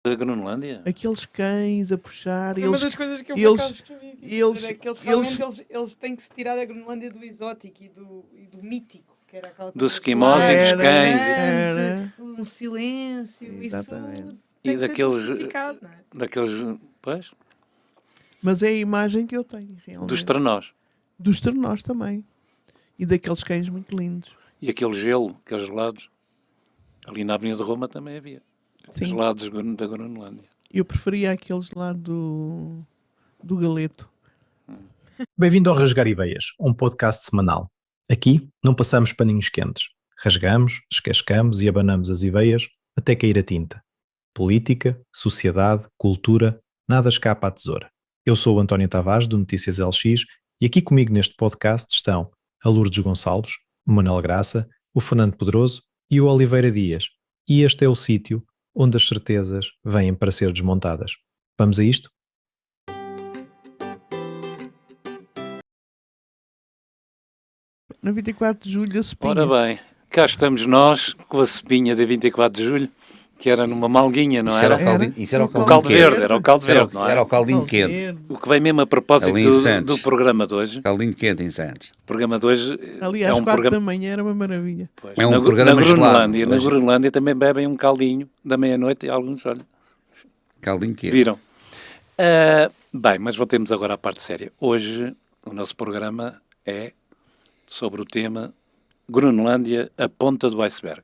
Da Groenlândia? Aqueles cães a puxar. Foi uma das coisas que eu por eles- acaso escrevi. eles- É que eles têm que se tirar a Groenlândia do exótico e do mítico, que era aquela coisa Dos esquimós e dos cães. Era. um silêncio, Exatamente. isso E tem que ser daqueles- justificado, não é? Daqueles, pois, Mas é a imagem que eu tenho, realmente. dos trenós. Dos trenós também. E daqueles cães muito lindos. E aquele gelo, aqueles gelados. Ali na Avenida de Roma também havia. Sim. Gelados da Groenlândia. Eu preferia aqueles lá do Galeto. Bem-vindo ao Rasgar Ideias, um podcast semanal. Aqui não passamos paninhos quentes. Rasgamos, descascamos e abanamos as ideias até cair a tinta. Política, sociedade, cultura, nada escapa à tesoura. Eu sou o António Tavares, do Notícias LX, e aqui comigo neste podcast estão a Lourdes Gonçalves, o Manuel Graça, o Fernando Pedroso e o Oliveira Dias. E este é o sítio onde as certezas vêm para ser desmontadas. Vamos a isto? Na 24 de julho, a Cepinha. Ora bem, cá estamos nós com a cepinha de 24 de julho, que era numa malguinha, não Isso era? era o caldinho, isso era o O O caldinho caldo quente. verde, era o caldo verde, não é? Era o caldinho Caldo quente. verde. O que vem mesmo a propósito Ali em Santos. do programa de hoje. Caldinho quente em Santos. O programa de hoje Ali é às um 4 programa... da manhã era uma maravilha. Pois, É um na, programa na Groenlândia, gelado, na hoje. Groenlândia também bebem um caldinho da meia-noite e alguns, olha, Caldinho quente. viram. Bem, mas voltemos agora à parte séria. Hoje o nosso programa é sobre o tema Groenlândia, a ponta do iceberg.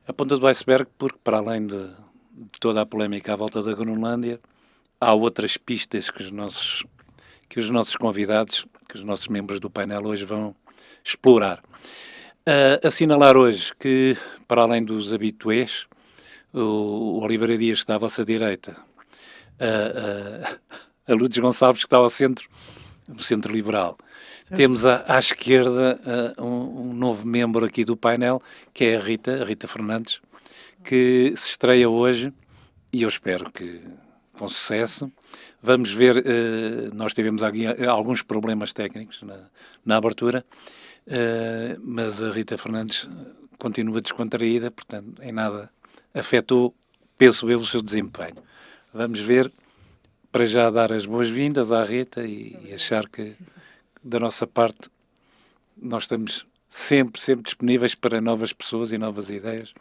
A ponta do iceberg porque, para além de toda a polémica à volta da Groenlândia, há outras pistas que os nossos convidados, que os nossos membros do painel hoje vão explorar. Assinalar hoje que, para além dos habitués, o Oliveira Dias que está à vossa direita, a Lourdes Gonçalves que está ao centro, no centro liberal. Certo? Temos à esquerda um novo membro aqui do painel, que é a Rita Fernandes, que se estreia hoje, e eu espero que com sucesso. Vamos ver, nós tivemos alguns problemas técnicos na abertura, mas a Rita Fernandes continua descontraída, portanto, em nada afetou, penso eu, o seu desempenho. Vamos ver, para já dar as boas-vindas à Rita e achar que, da nossa parte, nós estamos sempre disponíveis para novas pessoas e novas ideias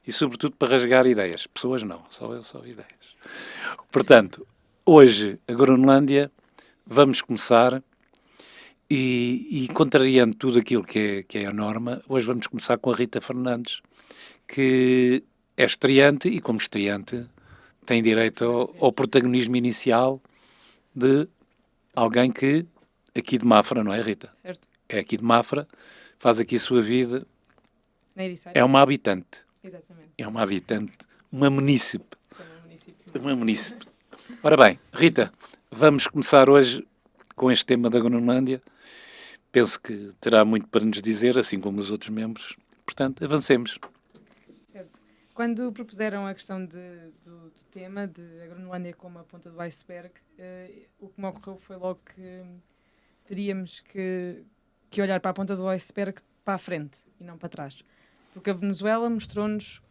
e, sobretudo, para rasgar ideias. Pessoas não, só ideias. Portanto, hoje, a Groenlândia, vamos começar e contrariando tudo aquilo que é a norma, hoje vamos começar com a Rita Fernandes, que é estreante e, como estreante, tem direito ao protagonismo inicial de alguém que, aqui de Mafra, não é, Rita? Certo? É aqui de Mafra, faz aqui a sua vida, Na Ericeira. é uma habitante, Exatamente. uma munícipe. Sou no município. Uma munícipe. Ora bem, Rita, vamos começar hoje com este tema da Groenlândia. Penso que terá muito para nos dizer, assim como os outros membros. Portanto, avancemos. Certo. Quando propuseram a questão do tema de a Groenlândia como a ponta do iceberg, o que me ocorreu foi logo que teríamos que olhar para a ponta do iceberg para a frente e não para trás. Porque a Venezuela mostrou-nos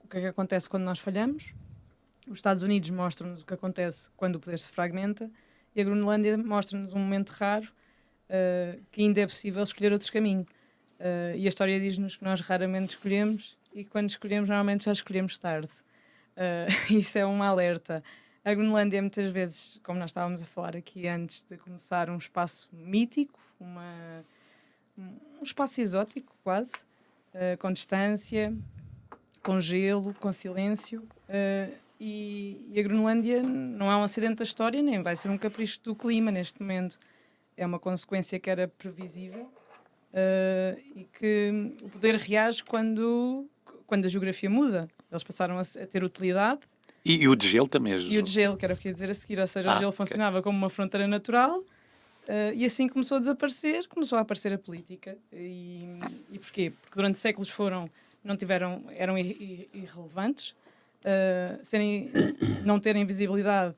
o que é que acontece quando nós falhamos, os Estados Unidos mostram-nos o que acontece quando o poder se fragmenta e a Groenlândia mostra-nos um momento raro que ainda é possível escolher outros caminhos. E a história diz-nos que nós raramente escolhemos e quando escolhemos, normalmente já escolhemos tarde. Isso é um alerta. A Groenlândia é muitas vezes, como nós estávamos a falar aqui antes de começar, um espaço mítico, um espaço exótico quase, com distância, com gelo, com silêncio. E a Groenlândia não é um acidente da história, nem vai ser um capricho do clima neste momento. É uma consequência que era previsível e que o poder reage quando a geografia muda. Eles passaram a ter utilidade. E o de gelo também. E o de gelo, que era o que ia dizer a seguir, ou seja, o gelo funcionava como uma fronteira natural e assim começou a aparecer a política. E porquê? Porque durante séculos eram irrelevantes. Não terem visibilidade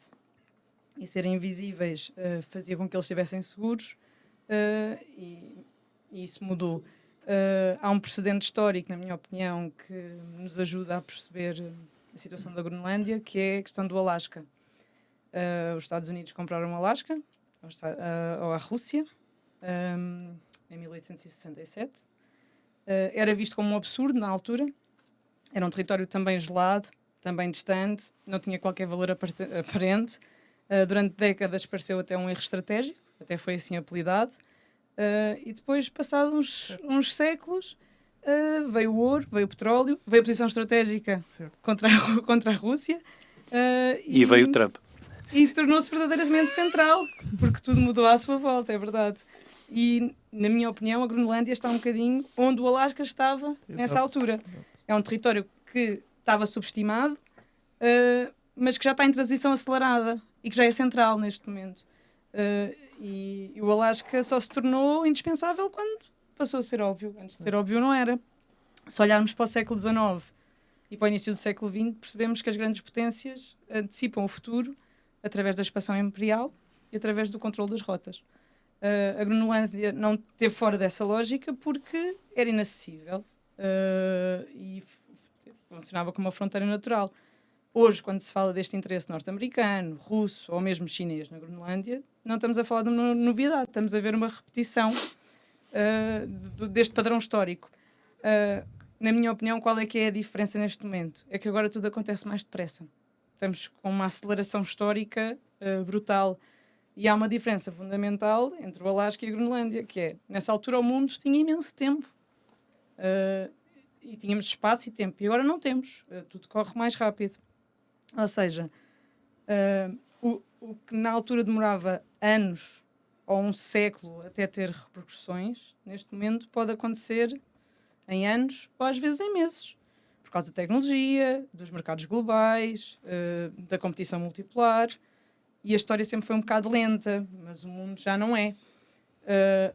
e serem invisíveis fazia com que eles estivessem seguros e isso mudou. Há um precedente histórico, na minha opinião, que nos ajuda a perceber a situação da Groenlândia, que é a questão do Alasca. Os Estados Unidos compraram o Alasca à Rússia em 1867. Era visto como um absurdo na altura. Era um território também gelado, também distante, não tinha qualquer valor aparente. Durante décadas pareceu até um erro estratégico, até foi assim apelidado. E depois, passados uns séculos, veio o ouro, veio o petróleo, veio a posição estratégica contra a Rússia. E veio o Trump. E tornou-se verdadeiramente central, porque tudo mudou à sua volta, é verdade. E, na minha opinião, a Groenlândia está um bocadinho onde o Alasca estava nessa altura. É um território que estava subestimado, mas que já está em transição acelerada e que já é central neste momento. E o Alasca só se tornou indispensável quando passou a ser óbvio. Antes de ser óbvio não era. Se olharmos para o século XIX e para o início do século XX, percebemos que as grandes potências antecipam o futuro através da expansão imperial e através do controle das rotas. A Groenlândia não esteve fora dessa lógica porque era inacessível e funcionava como uma fronteira natural. Hoje, quando se fala deste interesse norte-americano, russo ou mesmo chinês na Groenlândia, não estamos a falar de uma novidade, estamos a ver uma repetição deste padrão histórico. Na minha opinião, qual é que é a diferença neste momento? É que agora tudo acontece mais depressa. Estamos com uma aceleração histórica brutal. E há uma diferença fundamental entre o Alasca e a Groenlândia, que é, nessa altura o mundo tinha imenso tempo. E tínhamos espaço e tempo. E agora não temos. Tudo corre mais rápido. Ou seja, o que na altura demorava anos ou um século até ter repercussões, neste momento pode acontecer em anos ou às vezes em meses. Por causa da tecnologia, dos mercados globais, da competição multipolar. E a história sempre foi um bocado lenta, mas o mundo já não é.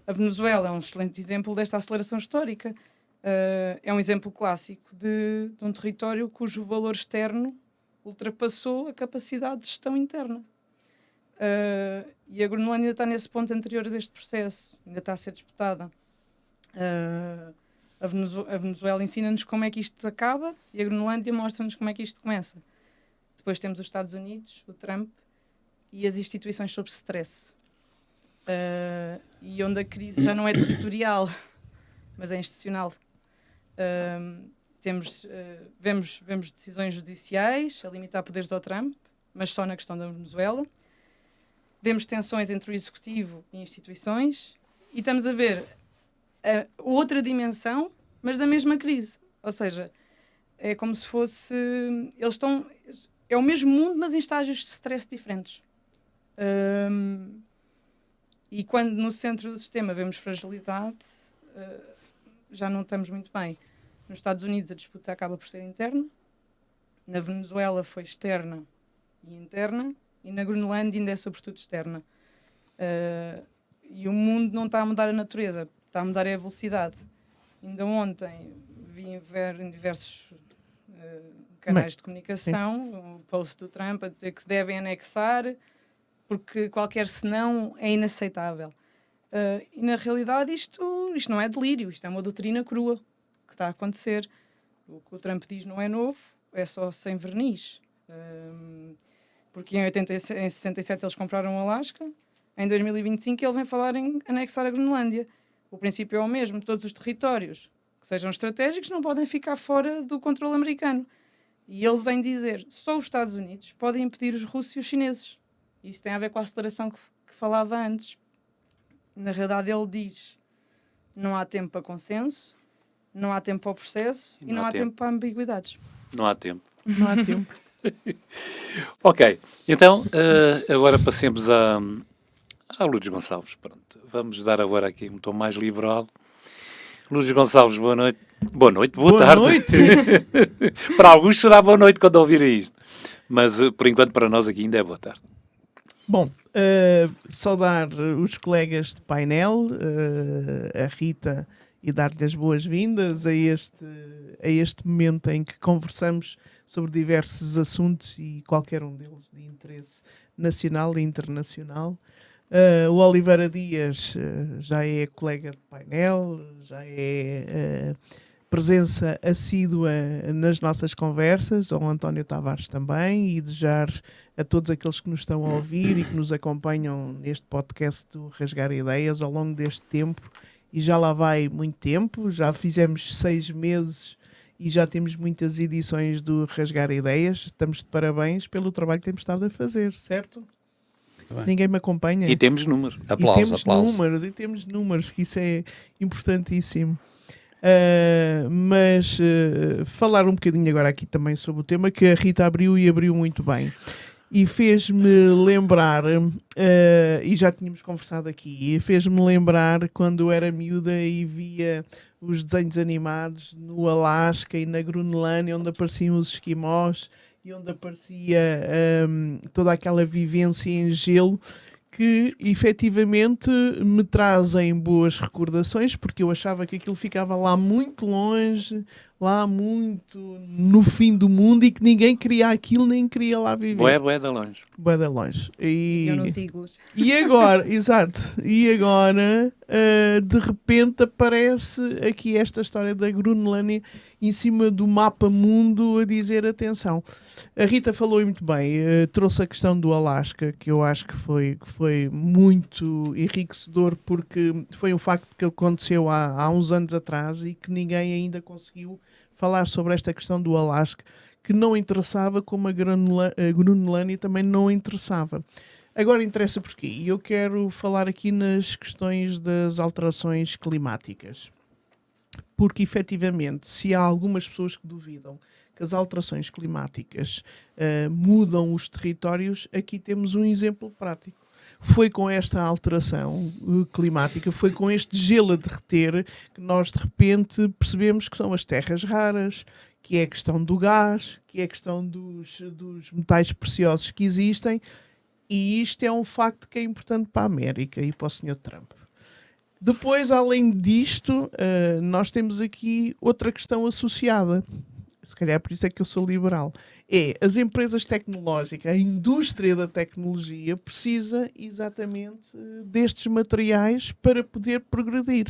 A Venezuela é um excelente exemplo desta aceleração histórica. É um exemplo clássico de um território cujo valor externo ultrapassou a capacidade de gestão interna. E a Groenlândia ainda está nesse ponto anterior deste processo, ainda está a ser disputada. A Venezuela ensina-nos como é que isto acaba e a Groenlândia mostra-nos como é que isto começa. Depois temos os Estados Unidos, o Trump e as instituições sob stress. E onde a crise já não é territorial, mas é institucional. Vemos decisões judiciais a limitar poderes ao Trump, mas só na questão da Venezuela. Vemos tensões entre o executivo e instituições e estamos a ver outra dimensão, mas da mesma crise. Ou seja, é como se fosse... É o mesmo mundo, mas em estágios de stress diferentes. E quando no centro do sistema vemos fragilidade, já não estamos muito bem. Nos Estados Unidos a disputa acaba por ser interna, na Venezuela foi externa e interna, e na Groenlândia ainda é sobretudo externa. E o mundo não está a mudar a natureza, está a mudar a velocidade. Ainda ontem vi em diversos canais de comunicação o post do Trump a dizer que devem anexar porque qualquer senão é inaceitável. E na realidade isto não é delírio, isto é uma doutrina crua que está a acontecer. O que o Trump diz não é novo, é só sem verniz. Porque em 67 eles compraram o Alasca, em 2025 ele vem falar em anexar a Groenlândia. O princípio é o mesmo, todos os territórios que sejam estratégicos não podem ficar fora do controle americano. E ele vem dizer, só os Estados Unidos podem impedir os russos e os chineses. Isso tem a ver com a aceleração que falava antes. Na realidade ele diz, não há tempo para consenso, não há tempo para o processo e não há tempo para ambiguidades. Não há tempo. Não há tempo. Ok, então agora passemos a Lourdes Gonçalves. Pronto, vamos dar agora aqui um tom mais liberal. Lourdes Gonçalves, boa noite. Boa tarde. Noite. Para alguns será boa noite quando ouvirem isto. Mas por enquanto para nós aqui ainda é boa tarde. Bom, saudar os colegas de painel, a Rita, e dar-lhe as boas-vindas a este momento em que conversamos sobre diversos assuntos e qualquer um deles de interesse nacional e internacional. O Oliveira Dias já é colega de painel, já é presença assídua nas nossas conversas, ao António Tavares também, e desejar a todos aqueles que nos estão a ouvir e que nos acompanham neste podcast do Rasgar Ideias ao longo deste tempo, e já lá vai muito tempo, já fizemos 6 meses e já temos muitas edições do Rasgar Ideias. Estamos de parabéns pelo trabalho que temos estado a fazer, certo? Bem. Ninguém me acompanha? E temos números. Aplausos, aplausos. E temos números, que isso é importantíssimo. Mas falar um bocadinho agora aqui também sobre o tema que a Rita abriu e abriu muito bem. E fez-me lembrar, e já tínhamos conversado aqui, fez-me lembrar quando eu era miúda e via os desenhos animados no Alasca e na Groenlândia, onde apareciam os esquimós e onde aparecia toda aquela vivência em gelo, que efetivamente me trazem boas recordações, porque eu achava que aquilo ficava lá muito longe, lá muito no fim do mundo, e que ninguém queria aquilo, nem queria lá viver. Bué de longe. Bué de longe. Eu nos iglos. E agora, exato, de repente aparece aqui esta história da Groenlândia em cima do mapa mundo a dizer atenção. A Rita falou muito bem, trouxe a questão do Alasca, que eu acho que foi muito enriquecedor, porque foi um facto que aconteceu há uns anos atrás e que ninguém ainda conseguiu falar sobre esta questão do Alasca, que não interessava, como a Groenlândia também não interessava. Agora interessa porquê? E eu quero falar aqui nas questões das alterações climáticas. Porque, efetivamente, se há algumas pessoas que duvidam que as alterações climáticas mudam os territórios, aqui temos um exemplo prático. Foi com esta alteração climática, foi com este gelo a derreter, que nós de repente percebemos que são as terras raras, que é a questão do gás, que é a questão dos metais preciosos que existem, e isto é um facto que é importante para a América e para o Sr. Trump. Depois, além disto, nós temos aqui outra questão associada. Se calhar por isso é que eu sou liberal. As empresas tecnológicas, a indústria da tecnologia precisa exatamente destes materiais para poder progredir.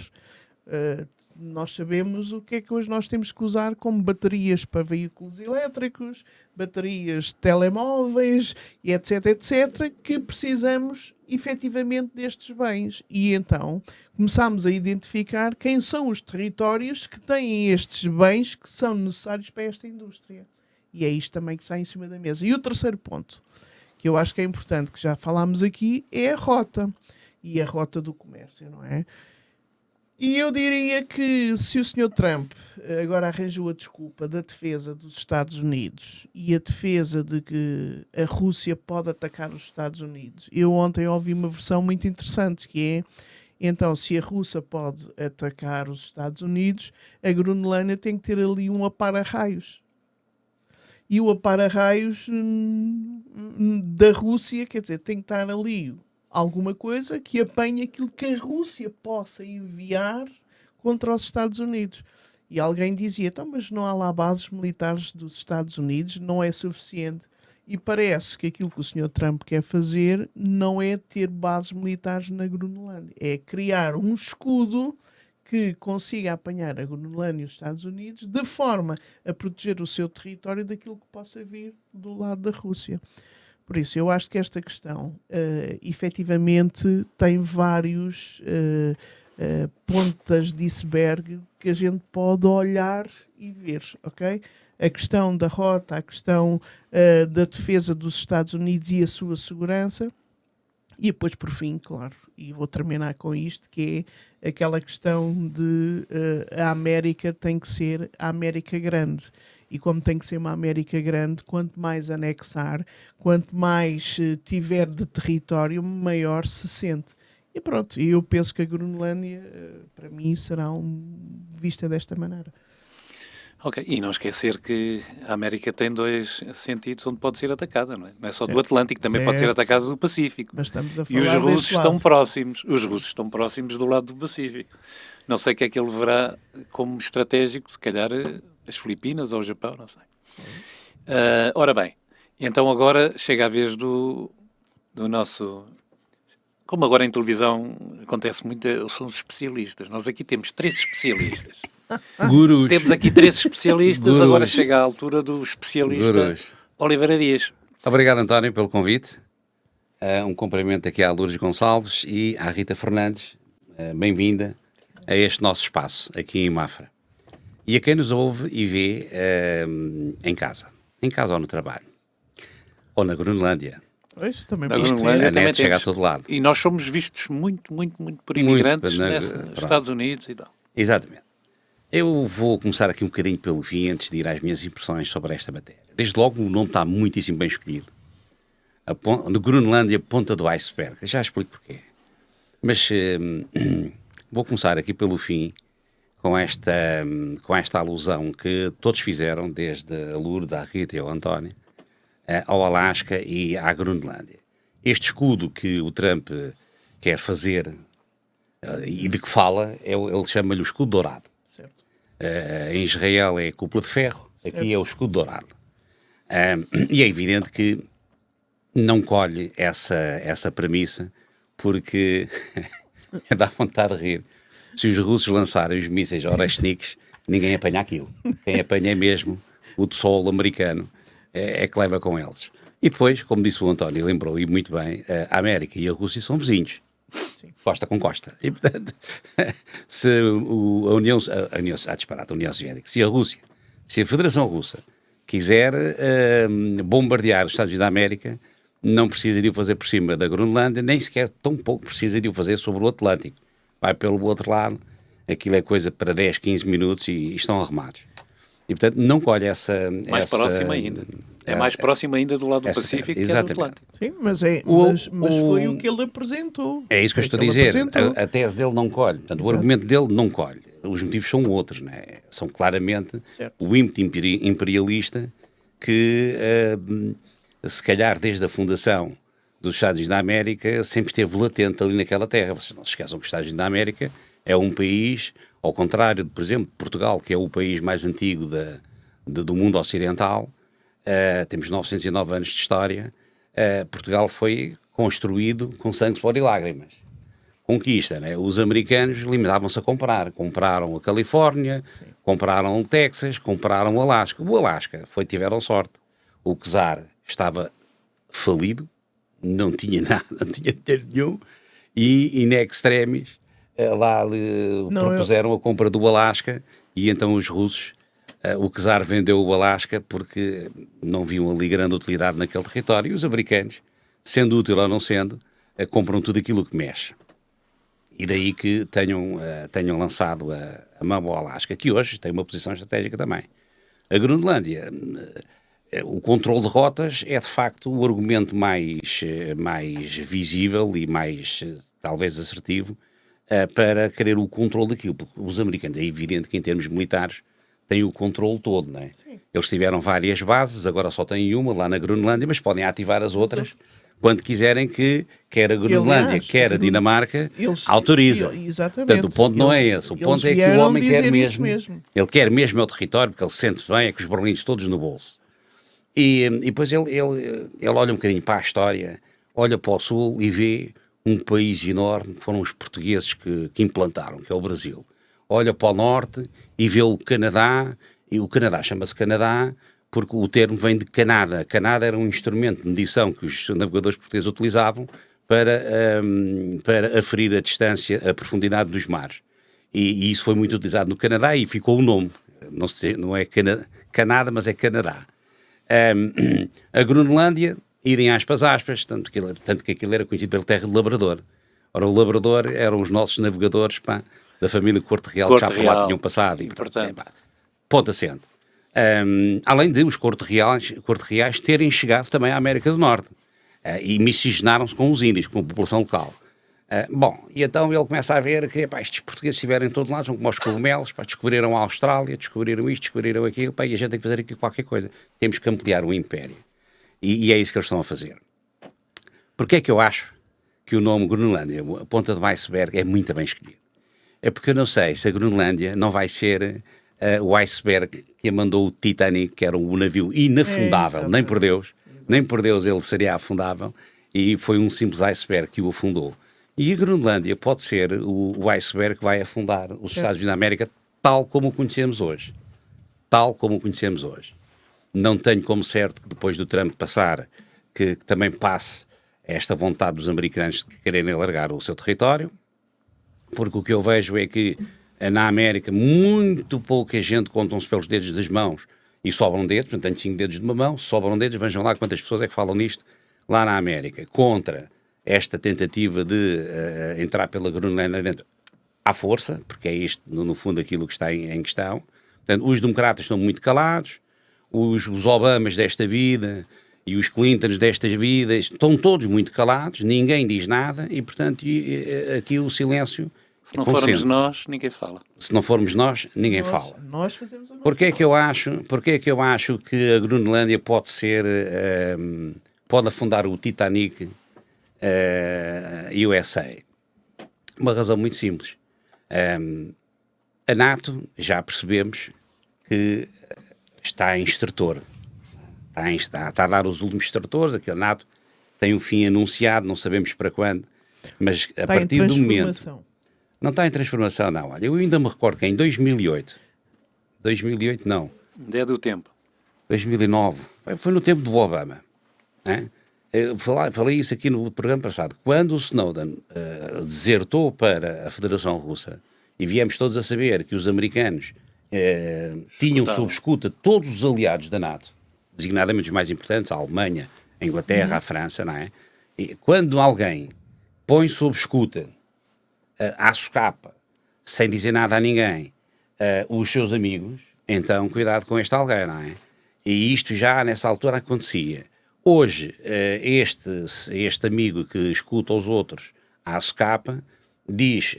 Nós sabemos o que é que hoje nós temos que usar como baterias para veículos elétricos, baterias de telemóveis, e etc, etc, que precisamos efetivamente destes bens. E então começámos a identificar quem são os territórios que têm estes bens que são necessários para esta indústria. E é isto também que está em cima da mesa. E o terceiro ponto, que eu acho que é importante, que já falámos aqui, é a rota. E a rota do comércio, não é? E eu diria que se o Sr. Trump agora arranjou a desculpa da defesa dos Estados Unidos e a defesa de que a Rússia pode atacar os Estados Unidos, eu ontem ouvi uma versão muito interessante, que é, então, se a Rússia pode atacar os Estados Unidos, a Groenlândia tem que ter ali um apara-raios. E o apara-raios da Rússia, quer dizer, tem que estar ali alguma coisa que apanhe aquilo que a Rússia possa enviar contra os Estados Unidos. E alguém dizia, então, mas não há lá bases militares dos Estados Unidos, não é suficiente. E parece que aquilo que o Sr. Trump quer fazer não é ter bases militares na Groenlândia, é criar um escudo que consiga apanhar a Groenlândia e os Estados Unidos de forma a proteger o seu território daquilo que possa vir do lado da Rússia. Por isso, eu acho que esta questão, efetivamente, tem vários pontas de iceberg que a gente pode olhar e ver, ok? A questão da rota, a questão da defesa dos Estados Unidos e a sua segurança. E depois, por fim, claro, e vou terminar com isto, que é aquela questão de a América tem que ser a América grande. E como tem que ser uma América grande, quanto mais anexar, quanto mais tiver de território, maior se sente. E pronto, eu penso que a Groenlândia, para mim, será vista desta maneira. Ok, e não esquecer que a América tem 2 sentidos onde pode ser atacada, não é? Não é só Certo. do Atlântico, também pode ser atacada do Pacífico. Mas estamos a E falar os russos deste estão lado. próximos. Os russos estão próximos do lado do Pacífico. Não sei o que é que ele verá como estratégico, se calhar as Filipinas ou o Japão, não sei. Ora bem, então agora chega a vez do nosso como agora em televisão acontece muito, são os especialistas. Nós aqui temos 3 especialistas. Gurus. Temos aqui 3 especialistas, Gurus. agora chega a altura do especialista Gurus. Oliveira Dias. Obrigado, António, pelo convite. Um cumprimento aqui à Lourdes Gonçalves e à Rita Fernandes. Bem-vinda a este nosso espaço, aqui em Mafra. E a quem nos ouve e vê em casa ou no trabalho, ou na Groenlândia. Pois, também Na pode ser. Groenlândia A net também chega a temos. todo lado. E nós somos vistos muito por imigrantes nos pronto. Estados Unidos e tal. Exatamente. Eu vou começar aqui um bocadinho pelo fim, antes de ir às minhas impressões sobre esta matéria. Desde logo, o nome está muitíssimo bem escolhido. De Groenlândia, ponta do iceberg. Já explico porquê. Mas vou começar aqui pelo fim, com esta alusão que todos fizeram, desde a Lourdes, à Rita e ao António, ao Alasca e à Groenlândia. Este escudo que o Trump quer fazer e de que fala, ele chama-lhe o escudo dourado. Certo. Em Israel é cúpula de ferro, aqui é o escudo dourado. E é evidente que não colhe essa premissa, porque dá vontade de rir. Se os russos lançarem os mísseis Oreshniks, ninguém apanha aquilo. Quem apanha é mesmo o Tsol americano, é que leva com eles. E depois, como disse o António, lembrou, e muito bem, a América e a Rússia são vizinhos. Sim. Costa com costa. E, portanto, se a União Soviética, se a Federação Russa quiser bombardear os Estados Unidos da América, não precisa de o fazer por cima da Groenlândia, nem sequer tão pouco precisa de o fazer sobre o Atlântico. Vai pelo outro lado, aquilo é coisa para 10, 15 minutos e estão arrumados. E, portanto, não colhe essa... Mais próximo ainda. É mais próximo ainda do lado do Pacífico que é do Atlântico. Sim, mas foi o que ele apresentou. É isso que eu estou a dizer. A tese dele não colhe. Portanto, o argumento dele não colhe. Os motivos são outros, não é? São claramente Certo. o ímpeto imperialista que, se calhar, desde a fundação dos Estados Unidos da América, sempre esteve latente ali naquela terra. Vocês não se esqueçam que os Estados Unidos da América é um país, ao contrário de, por exemplo, Portugal, que é o país mais antigo do mundo ocidental, temos 909 anos de história, Portugal foi construído com sangue, suor e lágrimas. Conquista, né? Os americanos limitavam-se a comprar. Compraram a Califórnia, sim, compraram o Texas, compraram o Alasca. O Alasca tiveram sorte. O czar estava falido, não tinha nada, não tinha dinheiro nenhum, e in extremis lá lhe propuseram a compra do Alasca, e então os russos, o czar vendeu o Alasca porque não viam ali grande utilidade naquele território, e os americanos, sendo útil ou não sendo, compram tudo aquilo que mexe. E daí que tenham lançado a mão ao Alasca, que hoje tem uma posição estratégica também. A Groenlândia, o controle de rotas é de facto o argumento mais visível e mais talvez assertivo para querer o controle daquilo, porque os americanos, é evidente que em termos militares têm o controle todo, não é? Sim. Eles tiveram várias bases, agora só têm uma lá na Groenlândia, mas podem ativar as outras quando quiserem, que quer a Groenlândia, quer a Dinamarca, autoriza. Exatamente. Portanto, o ponto não é esse. O ponto é que o homem quer mesmo. Ele quer mesmo o território, porque ele se sente bem, é com os berlindes todos no bolso. E depois ele olha um bocadinho para a história, olha para o sul e vê um país enorme, que foram os portugueses que implantaram, que é o Brasil. Olha para o norte e vê o Canadá, e o Canadá chama-se Canadá porque o termo vem de Canada. Canada era um instrumento de medição que os navegadores portugueses utilizavam para aferir a distância, a profundidade dos mares. E isso foi muito utilizado no Canadá e ficou o nome. Não é Canadá, mas é Canadá. A Groenlândia, idem aspas, tanto que aquilo era conhecido pelo terra de Labrador. Ora, o Labrador eram os nossos navegadores da família Corte Real, que já por lá tinham passado. E, portanto, ponto assente. Além de os Corte Reais terem chegado também à América do Norte e miscigenaram-se com os índios, com a população local. E então ele começa a ver que estes portugueses estiverem em todo lado, são como os cogumelos, descobriram a Austrália, descobriram isto, descobriram aquilo, e a gente tem que fazer aqui qualquer coisa. Temos que ampliar o império. E é isso que eles estão a fazer. Porquê é que eu acho que o nome Groenlândia, a ponta do iceberg, é muito bem escolhido? É porque eu não sei se a Groenlândia não vai ser o iceberg que a mandou o Titanic, que era um navio inafundável, nem por Deus ele seria afundável, e foi um simples iceberg que o afundou. E a Groenlândia pode ser o iceberg que vai afundar os Estados Unidos da América tal como o conhecemos hoje. Tal como o conhecemos hoje. Não tenho como certo que depois do Trump passar, que também passe esta vontade dos americanos de quererem alargar o seu território, porque o que eu vejo é que na América muito pouca gente contam-se pelos dedos das mãos e sobram dedos, portanto tenho 5 dedos de uma mão, sobram dedos, vejam lá quantas pessoas é que falam nisto lá na América, contra esta tentativa de entrar pela Groenlândia dentro à força, porque é isto no fundo aquilo que está em questão. Portanto, os democratas estão muito calados, os Obamas desta vida e os Clintons desta vida estão todos muito calados, ninguém diz nada e portanto aqui o silêncio. Se não formos nós, ninguém fala. Se não formos nós, ninguém fala. Nós fazemos o nosso Porquê é que eu acho que a Groenlândia pode ser, pode afundar o Titanic USA? Uma razão muito simples. A NATO, já percebemos que está em estertor. Está a dar os últimos estertores, aquele NATO tem um fim anunciado, não sabemos para quando, mas a partir do momento... Não está em transformação, não. Olha, eu ainda me recordo que em 2008 não. É do tempo. 2009, foi no tempo do Obama. Né? Eu falei isso aqui no programa passado. Quando o Snowden desertou para a Federação Russa e viemos todos a saber que os americanos tinham sob escuta todos os aliados da NATO, designadamente os mais importantes, a Alemanha, a Inglaterra, a França, não é? E quando alguém põe sob escuta à socapa, sem dizer nada a ninguém, os seus amigos, então cuidado com este alguém, não é? E isto já nessa altura acontecia. Hoje, este amigo que escuta os outros à socapa, diz,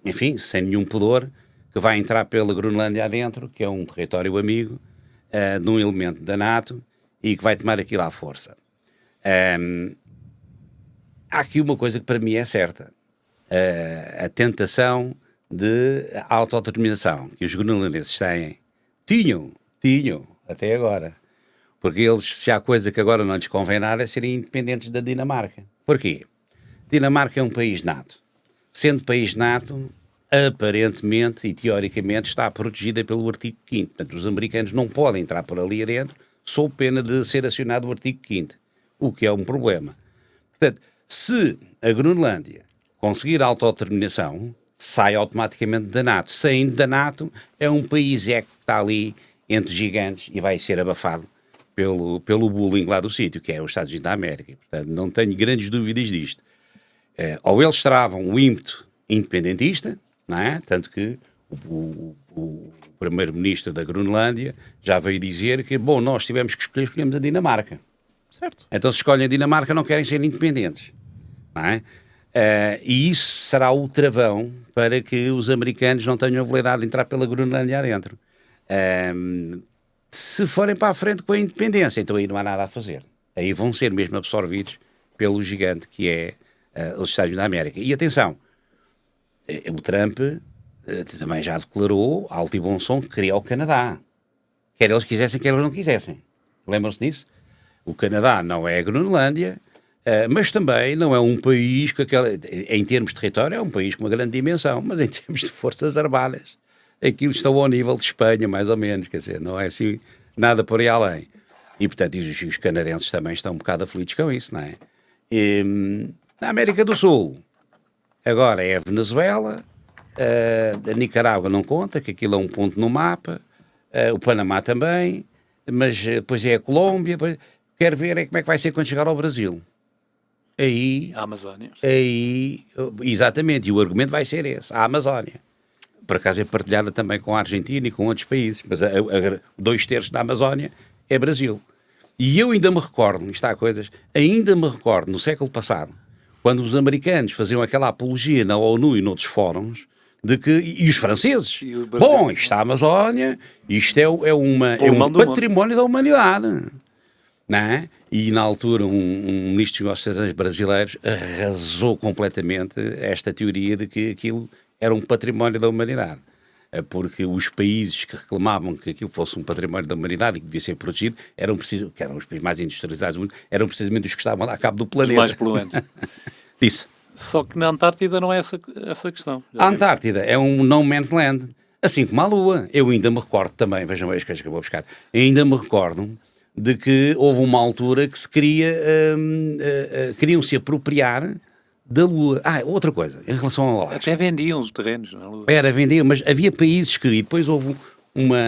enfim, sem nenhum pudor, que vai entrar pela Groenlândia adentro, que é um território amigo, de um elemento da NATO, e que vai tomar aquilo à força. Há aqui uma coisa que para mim é certa. A tentação de autodeterminação que os groenlandeses tinham até agora, porque eles, se há coisa que agora não lhes convém nada, é serem independentes da Dinamarca. Porquê? Dinamarca é um país NATO. Sendo país NATO, aparentemente e teoricamente está protegida pelo artigo 5º. Portanto, os americanos não podem entrar por ali adentro sob pena de ser acionado o artigo 5º, o que é um problema. Portanto, se a Groenlândia conseguir a autodeterminação, sai automaticamente da NATO. Saindo da NATO, é um país que está ali entre gigantes e vai ser abafado pelo bullying lá do sítio, que é os Estados Unidos da América. Portanto, não tenho grandes dúvidas disto. Ou eles travam o ímpeto independentista, não é? Tanto que o primeiro-ministro da Groenlândia já veio dizer que, bom, nós tivemos que escolhemos a Dinamarca. Certo. Então se escolhem a Dinamarca não querem ser independentes, não é? E isso será o travão para que os americanos não tenham a habilidade de entrar pela Groenlândia adentro. Se forem para a frente com a independência, então aí não há nada a fazer. Aí vão ser mesmo absorvidos pelo gigante que é os Estados Unidos da América. E atenção, o Trump também já declarou, alto e bom som, que queria o Canadá. Quer eles quisessem, quer eles não quisessem. Lembram-se disso? O Canadá não é a Groenlândia, mas também não é um país que em termos de território é um país com uma grande dimensão, mas em termos de forças armadas aquilo está ao nível de Espanha, mais ou menos, quer dizer, não é assim nada por aí além. E portanto os canadenses também estão um bocado aflitos com isso, não é? Na América do Sul agora é a Venezuela, a Nicarágua não conta, que aquilo é um ponto no mapa, o Panamá também, mas depois é a Colômbia, quero ver como é que vai ser quando chegar ao Brasil. Aí, a Amazónia. Aí, exatamente, e o argumento vai ser esse, a Amazónia. Por acaso é partilhada também com a Argentina e com outros países, mas 2/3 da Amazónia é Brasil. E eu ainda me recordo, isto há coisas, ainda me recordo no século passado, quando os americanos faziam aquela apologia na ONU e noutros fóruns, de que, e os franceses, bom, isto é a Amazónia, isto é um património da humanidade. Não é? E na altura um ministro dos negócios estrangeiros brasileiros arrasou completamente esta teoria de que aquilo era um património da humanidade. Porque os países que reclamavam que aquilo fosse um património da humanidade e que devia ser protegido, que eram os países mais industrializados do mundo, eram precisamente os que estavam lá a cabo do planeta. Os mais poluentes. Disse. Só que na Antártida não é essa questão. A Antártida é um no man's land, assim como a Lua. Eu ainda me recordo também, vejam bem as coisas que eu vou buscar, ainda me recordo de que houve uma altura que se queriam se apropriar da Lua. Outra coisa, em relação ao Alasca. Até vendiam os terrenos na Lua. Vendiam, mas havia países que... E depois houve uma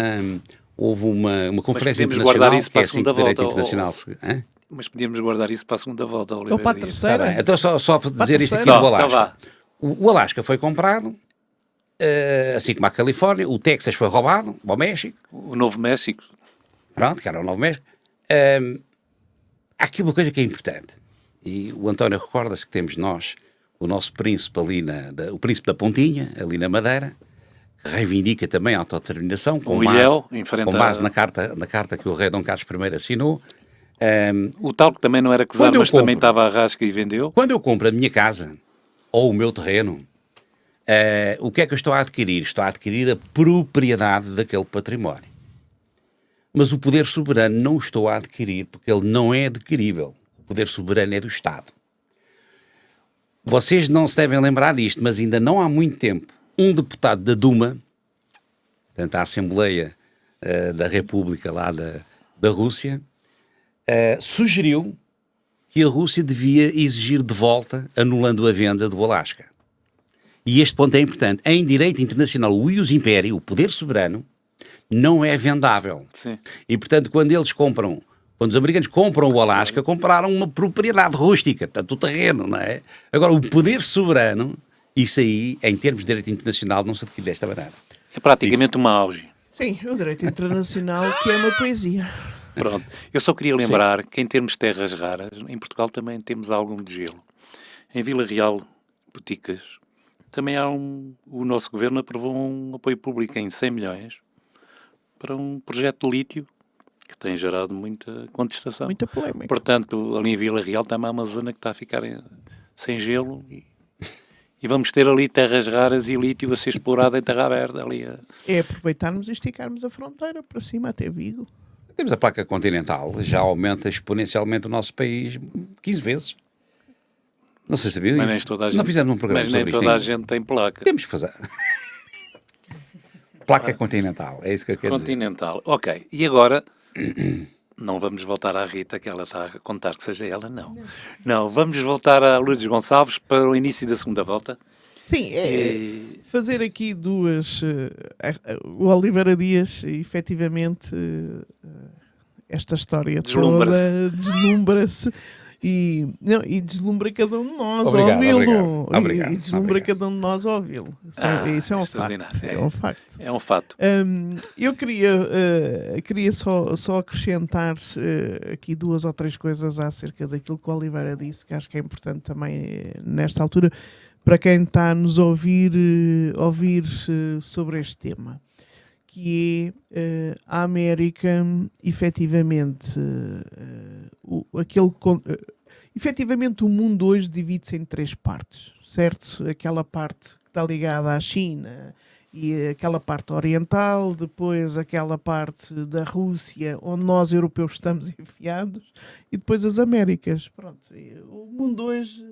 conferência internacional isso que é para a assim segunda de direito volta, internacional. Mas podíamos guardar isso para a segunda volta. Ou para a terceira. Tá bem. Então só para dizer isto aqui terceira. do Então Alasca. O Alasca foi comprado, assim como a Califórnia. O Texas foi roubado ao México. O Novo México. Pronto, que era o Novo México. Há aqui uma coisa que é importante. E o António recorda-se que temos nós o nosso príncipe ali, o príncipe da Pontinha, ali na Madeira, que reivindica também a autodeterminação, com base na carta que o rei Dom Carlos I assinou. O tal que também não era czar, mas também estava à rasca e vendeu. Quando eu compro a minha casa ou o meu terreno, o que é que eu estou a adquirir? Estou a adquirir a propriedade daquele património. Mas o poder soberano não o estou a adquirir porque ele não é adquirível. O poder soberano é do Estado. Vocês não se devem lembrar disto, mas ainda não há muito tempo, um deputado da Duma, portanto a Assembleia da República lá da Rússia, sugeriu que a Rússia devia exigir de volta, anulando a venda do Alasca. E este ponto é importante. Em direito internacional, o ius imperi, o poder soberano, não é vendável. Sim. E, portanto, quando os americanos compram o Alasca, compraram uma propriedade rústica, portanto, o terreno, não é? Agora, o poder soberano, isso aí, em termos de direito internacional, não se adquire desta maneira. É praticamente uma auge. Sim, o direito internacional que é uma poesia. Pronto. Eu só queria lembrar que em termos de terras raras, em Portugal também temos algum de gelo. Em Vila Real, Boticas, também o nosso governo aprovou um apoio público em 100 milhões para um projeto de lítio que tem gerado muita contestação. Muita polémica. Portanto, ali em Vila Real também há uma zona que está a ficar sem gelo e vamos ter ali terras raras e lítio a ser explorado em terra aberta. Ali É aproveitarmos e esticarmos a fronteira para cima até Vigo. Temos a placa continental, já aumenta exponencialmente o nosso país 15 vezes. Não sei se sabia Mas isso. nem Não fizemos um programa mas sobre nem isto toda a ainda. gente tem placa. Temos que fazer. Placa continental, é isso que eu quero dizer. Continental. Ok. E agora, não vamos voltar à Rita, que ela está a contar que seja ela, não. Não, vamos voltar a Lourdes Gonçalves para o início da segunda volta. Sim, fazer aqui duas... o Oliveira Dias, efetivamente, esta história toda deslumbra-se. E deslumbra cada um de nós Obrigado, a ouvi-lo. obrigado, E deslumbra cada um de nós a ouvi-lo. Isso é um facto. É um facto. É um fato. Eu queria só acrescentar aqui 2 ou 3 coisas acerca daquilo que o Oliveira disse, que acho que é importante também nesta altura, para quem está a nos ouvir sobre este tema, que é a América, efetivamente, efetivamente o mundo hoje divide-se em 3 partes, certo? Aquela parte que está ligada à China e aquela parte oriental, depois aquela parte da Rússia, onde nós europeus estamos enfiados, e depois as Américas. Pronto, o mundo hoje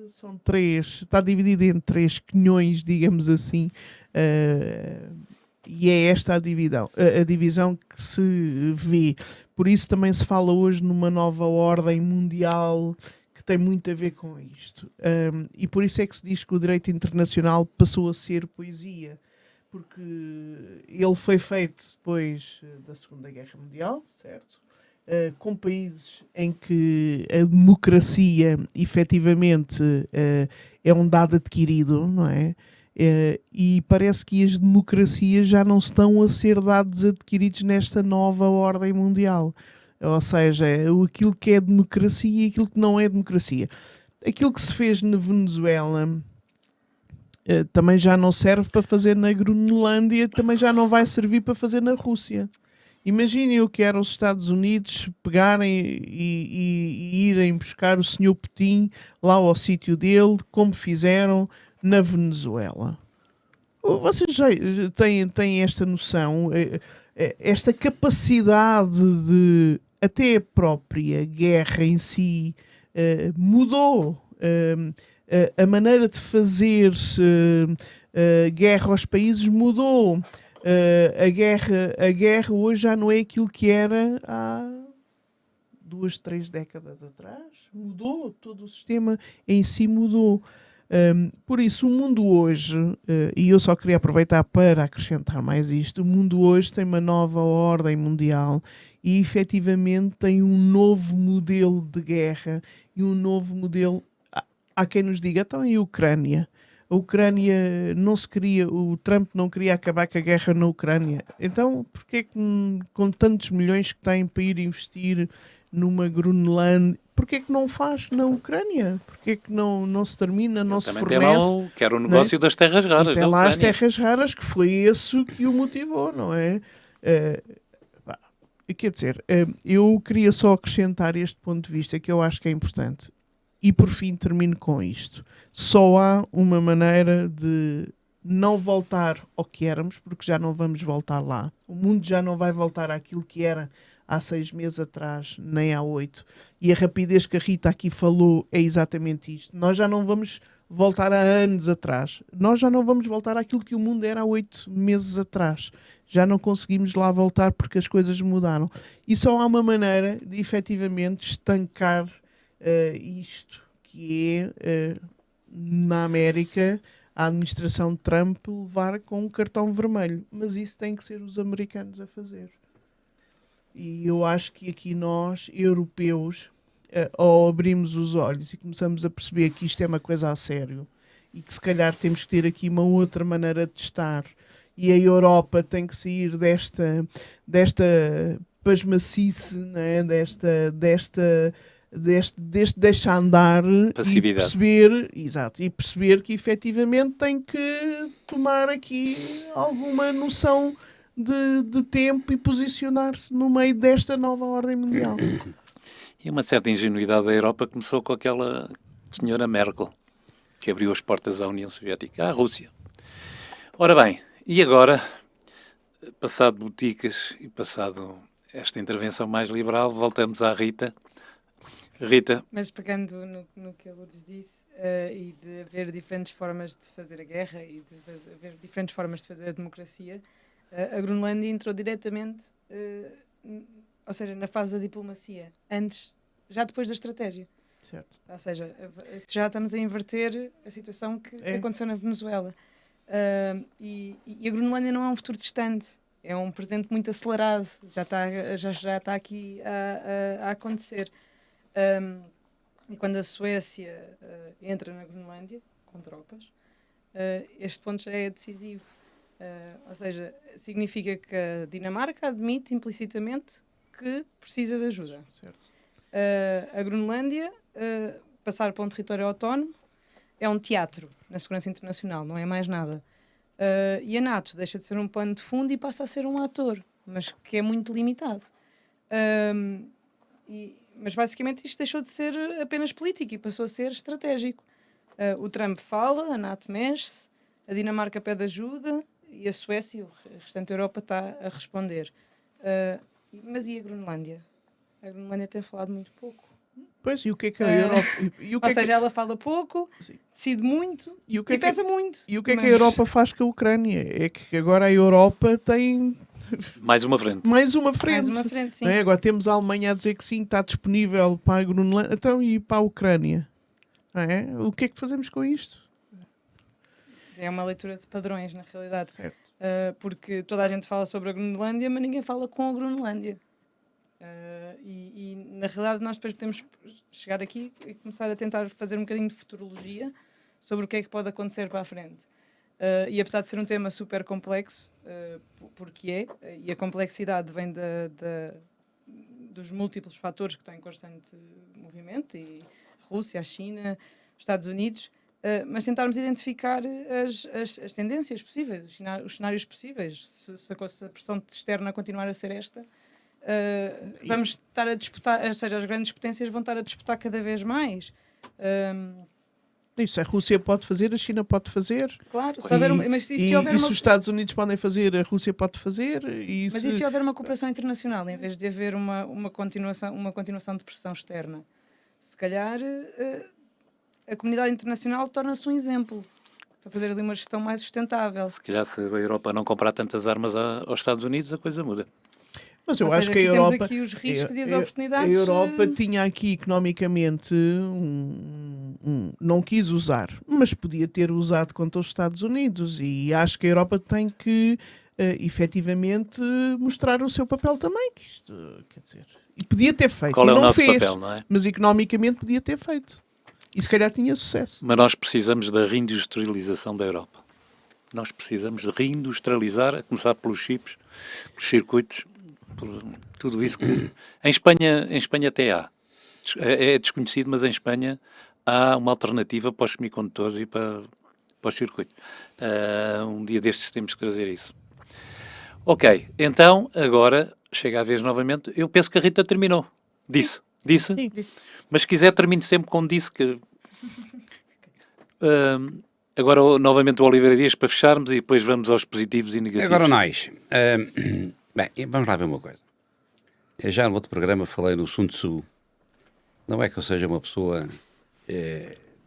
está dividido em 3 quinhões, digamos assim, e é esta a divisão que se vê. Por isso também se fala hoje numa nova ordem mundial que tem muito a ver com isto. E por isso é que se diz que o direito internacional passou a ser poesia, porque ele foi feito depois da Segunda Guerra Mundial, certo? Com países em que a democracia efetivamente é um dado adquirido, não é? E parece que as democracias já não estão a ser dados adquiridos nesta nova ordem mundial. Ou seja, aquilo que é democracia e aquilo que não é democracia. Aquilo que se fez na Venezuela também já não serve para fazer na Groenlândia, também já não vai servir para fazer na Rússia. Imaginem o que era os Estados Unidos pegarem e irem buscar o Sr. Putin lá ao sítio dele, como fizeram na Venezuela. Vocês já têm esta noção, esta capacidade de até a própria guerra em si mudou. A maneira de fazer guerra aos países mudou. A guerra hoje já não é aquilo que era há 2, 3 décadas atrás. Mudou, todo o sistema em si mudou. Por isso, o mundo hoje, e eu só queria aproveitar para acrescentar mais isto, o mundo hoje tem uma nova ordem mundial e efetivamente tem um novo modelo de guerra e um novo modelo. Há quem nos diga, então e a Ucrânia? A Ucrânia não se queria, o Trump não queria acabar com a guerra na Ucrânia. Então, porquê que com tantos milhões que tem para ir investir numa Groenlândia, porquê que não faz na Ucrânia? Porquê que não se termina, não se fornece? Também quer o negócio das terras raras. Tem lá as terras raras, que foi isso que o motivou, não é? Quer dizer, eu queria só acrescentar este ponto de vista que eu acho que é importante. E por fim termino com isto. Só há uma maneira de não voltar ao que éramos, porque já não vamos voltar lá. O mundo já não vai voltar àquilo que era há 6 meses atrás, nem há 8. E a rapidez que a Rita aqui falou é exatamente isto. Nós já não vamos voltar há anos atrás. Nós já não vamos voltar àquilo que o mundo era há 8 meses atrás. Já não conseguimos lá voltar porque as coisas mudaram. E só há uma maneira de efetivamente estancar isto, que é na América a administração de Trump levar com um cartão vermelho, mas isso tem que ser os americanos a fazer. E eu acho que aqui nós, europeus, ao abrimos os olhos e começamos a perceber que isto é uma coisa a sério e que se calhar temos que ter aqui uma outra maneira de estar, e a Europa tem que sair desta pasmacice, né? deste deixar andar e perceber que efetivamente tem que tomar aqui alguma noção de tempo e posicionar-se no meio desta nova ordem mundial. E uma certa ingenuidade da Europa começou com aquela senhora Merkel, que abriu as portas à União Soviética, à Rússia. Ora bem, e agora, passado boticas e passado esta intervenção mais liberal, voltamos à Rita. Rita. Mas pegando no que a Lourdes disse, e de haver diferentes formas de fazer a guerra e de haver diferentes formas de fazer a democracia, a Groenlândia entrou diretamente, ou seja, na fase da diplomacia, já depois da estratégia. Certo. Ou seja, já estamos a inverter a situação que aconteceu na Venezuela. E a Groenlândia não é um futuro distante, é um presente muito acelerado, já está aqui a acontecer. E quando a Suécia entra na Groenlândia com tropas, este ponto já é decisivo. Ou seja, significa que a Dinamarca admite implicitamente que precisa de ajuda. Certo. A Groenlândia, passar para um território autónomo, é um teatro na segurança internacional, não é mais nada. E a NATO deixa de ser um pano de fundo e passa a ser um ator, mas que é muito limitado. Mas basicamente isto deixou de ser apenas político e passou a ser estratégico. O Trump fala, a NATO mexe-se, a Dinamarca pede ajuda e a Suécia e o restante da Europa está a responder. Mas e a Groenlândia? A Groenlândia tem falado muito pouco. Pois, e o que é que a Europa... Ou seja, ela fala pouco, decide muito e pesa muito. E o que é que a Europa faz com a Ucrânia? É que agora a Europa tem... Mais uma frente. Mais uma frente, sim. Não é? Agora temos a Alemanha a dizer que sim, está disponível para a Groenlândia. Então, e para a Ucrânia? Não é? O que é que fazemos com isto? É uma leitura de padrões, na realidade. Certo. Porque toda a gente fala sobre a Groenlândia, mas ninguém fala com a Groenlândia. E na realidade nós depois podemos chegar aqui e começar a tentar fazer um bocadinho de futurologia sobre o que é que pode acontecer para a frente. E apesar de ser um tema super complexo, porque e a complexidade vem dos múltiplos fatores que estão em constante movimento, e a Rússia, a China, os Estados Unidos, mas tentarmos identificar as tendências possíveis, os cenários possíveis. Se a pressão externa continuar a ser esta, vamos estar a disputar, ou seja, as grandes potências vão estar a disputar cada vez mais. Isso a Rússia pode fazer, a China pode fazer. Claro, se os Estados Unidos podem fazer, a Rússia pode fazer. Mas e se houver uma cooperação internacional, em vez de haver uma continuação de pressão externa? Se calhar a comunidade internacional torna-se um exemplo para fazer ali uma gestão mais sustentável. Se calhar se a Europa não comprar tantas armas aos Estados Unidos, a coisa muda. Mas eu Ou acho seja, que a aqui temos Europa, aqui os riscos e as a oportunidades. Europa tinha aqui economicamente não quis usar, mas podia ter usado contra os Estados Unidos, e acho que a Europa tem que efetivamente mostrar o seu papel também, que isto, quer dizer, e podia ter feito, Qual e é o não nosso fez, papel, não é? mas economicamente podia ter feito, e se calhar tinha sucesso. Mas nós precisamos da reindustrialização da Europa. Nós precisamos de reindustrializar, a começar pelos chips, pelos circuitos, por tudo isso que... Em Espanha até há. É desconhecido, mas em Espanha há uma alternativa para os semicondutores e para os circuitos. Um dia destes temos que trazer isso. Ok, então agora chega a vez novamente. Eu penso que a Rita terminou. Disse. Sim. Mas se quiser termine sempre como disse que... agora novamente o Oliveira Dias para fecharmos e depois vamos aos positivos e negativos. Agora nós. Bem, vamos lá ver uma coisa. Eu já no outro programa falei no Sun Tzu. Não é que eu seja uma pessoa...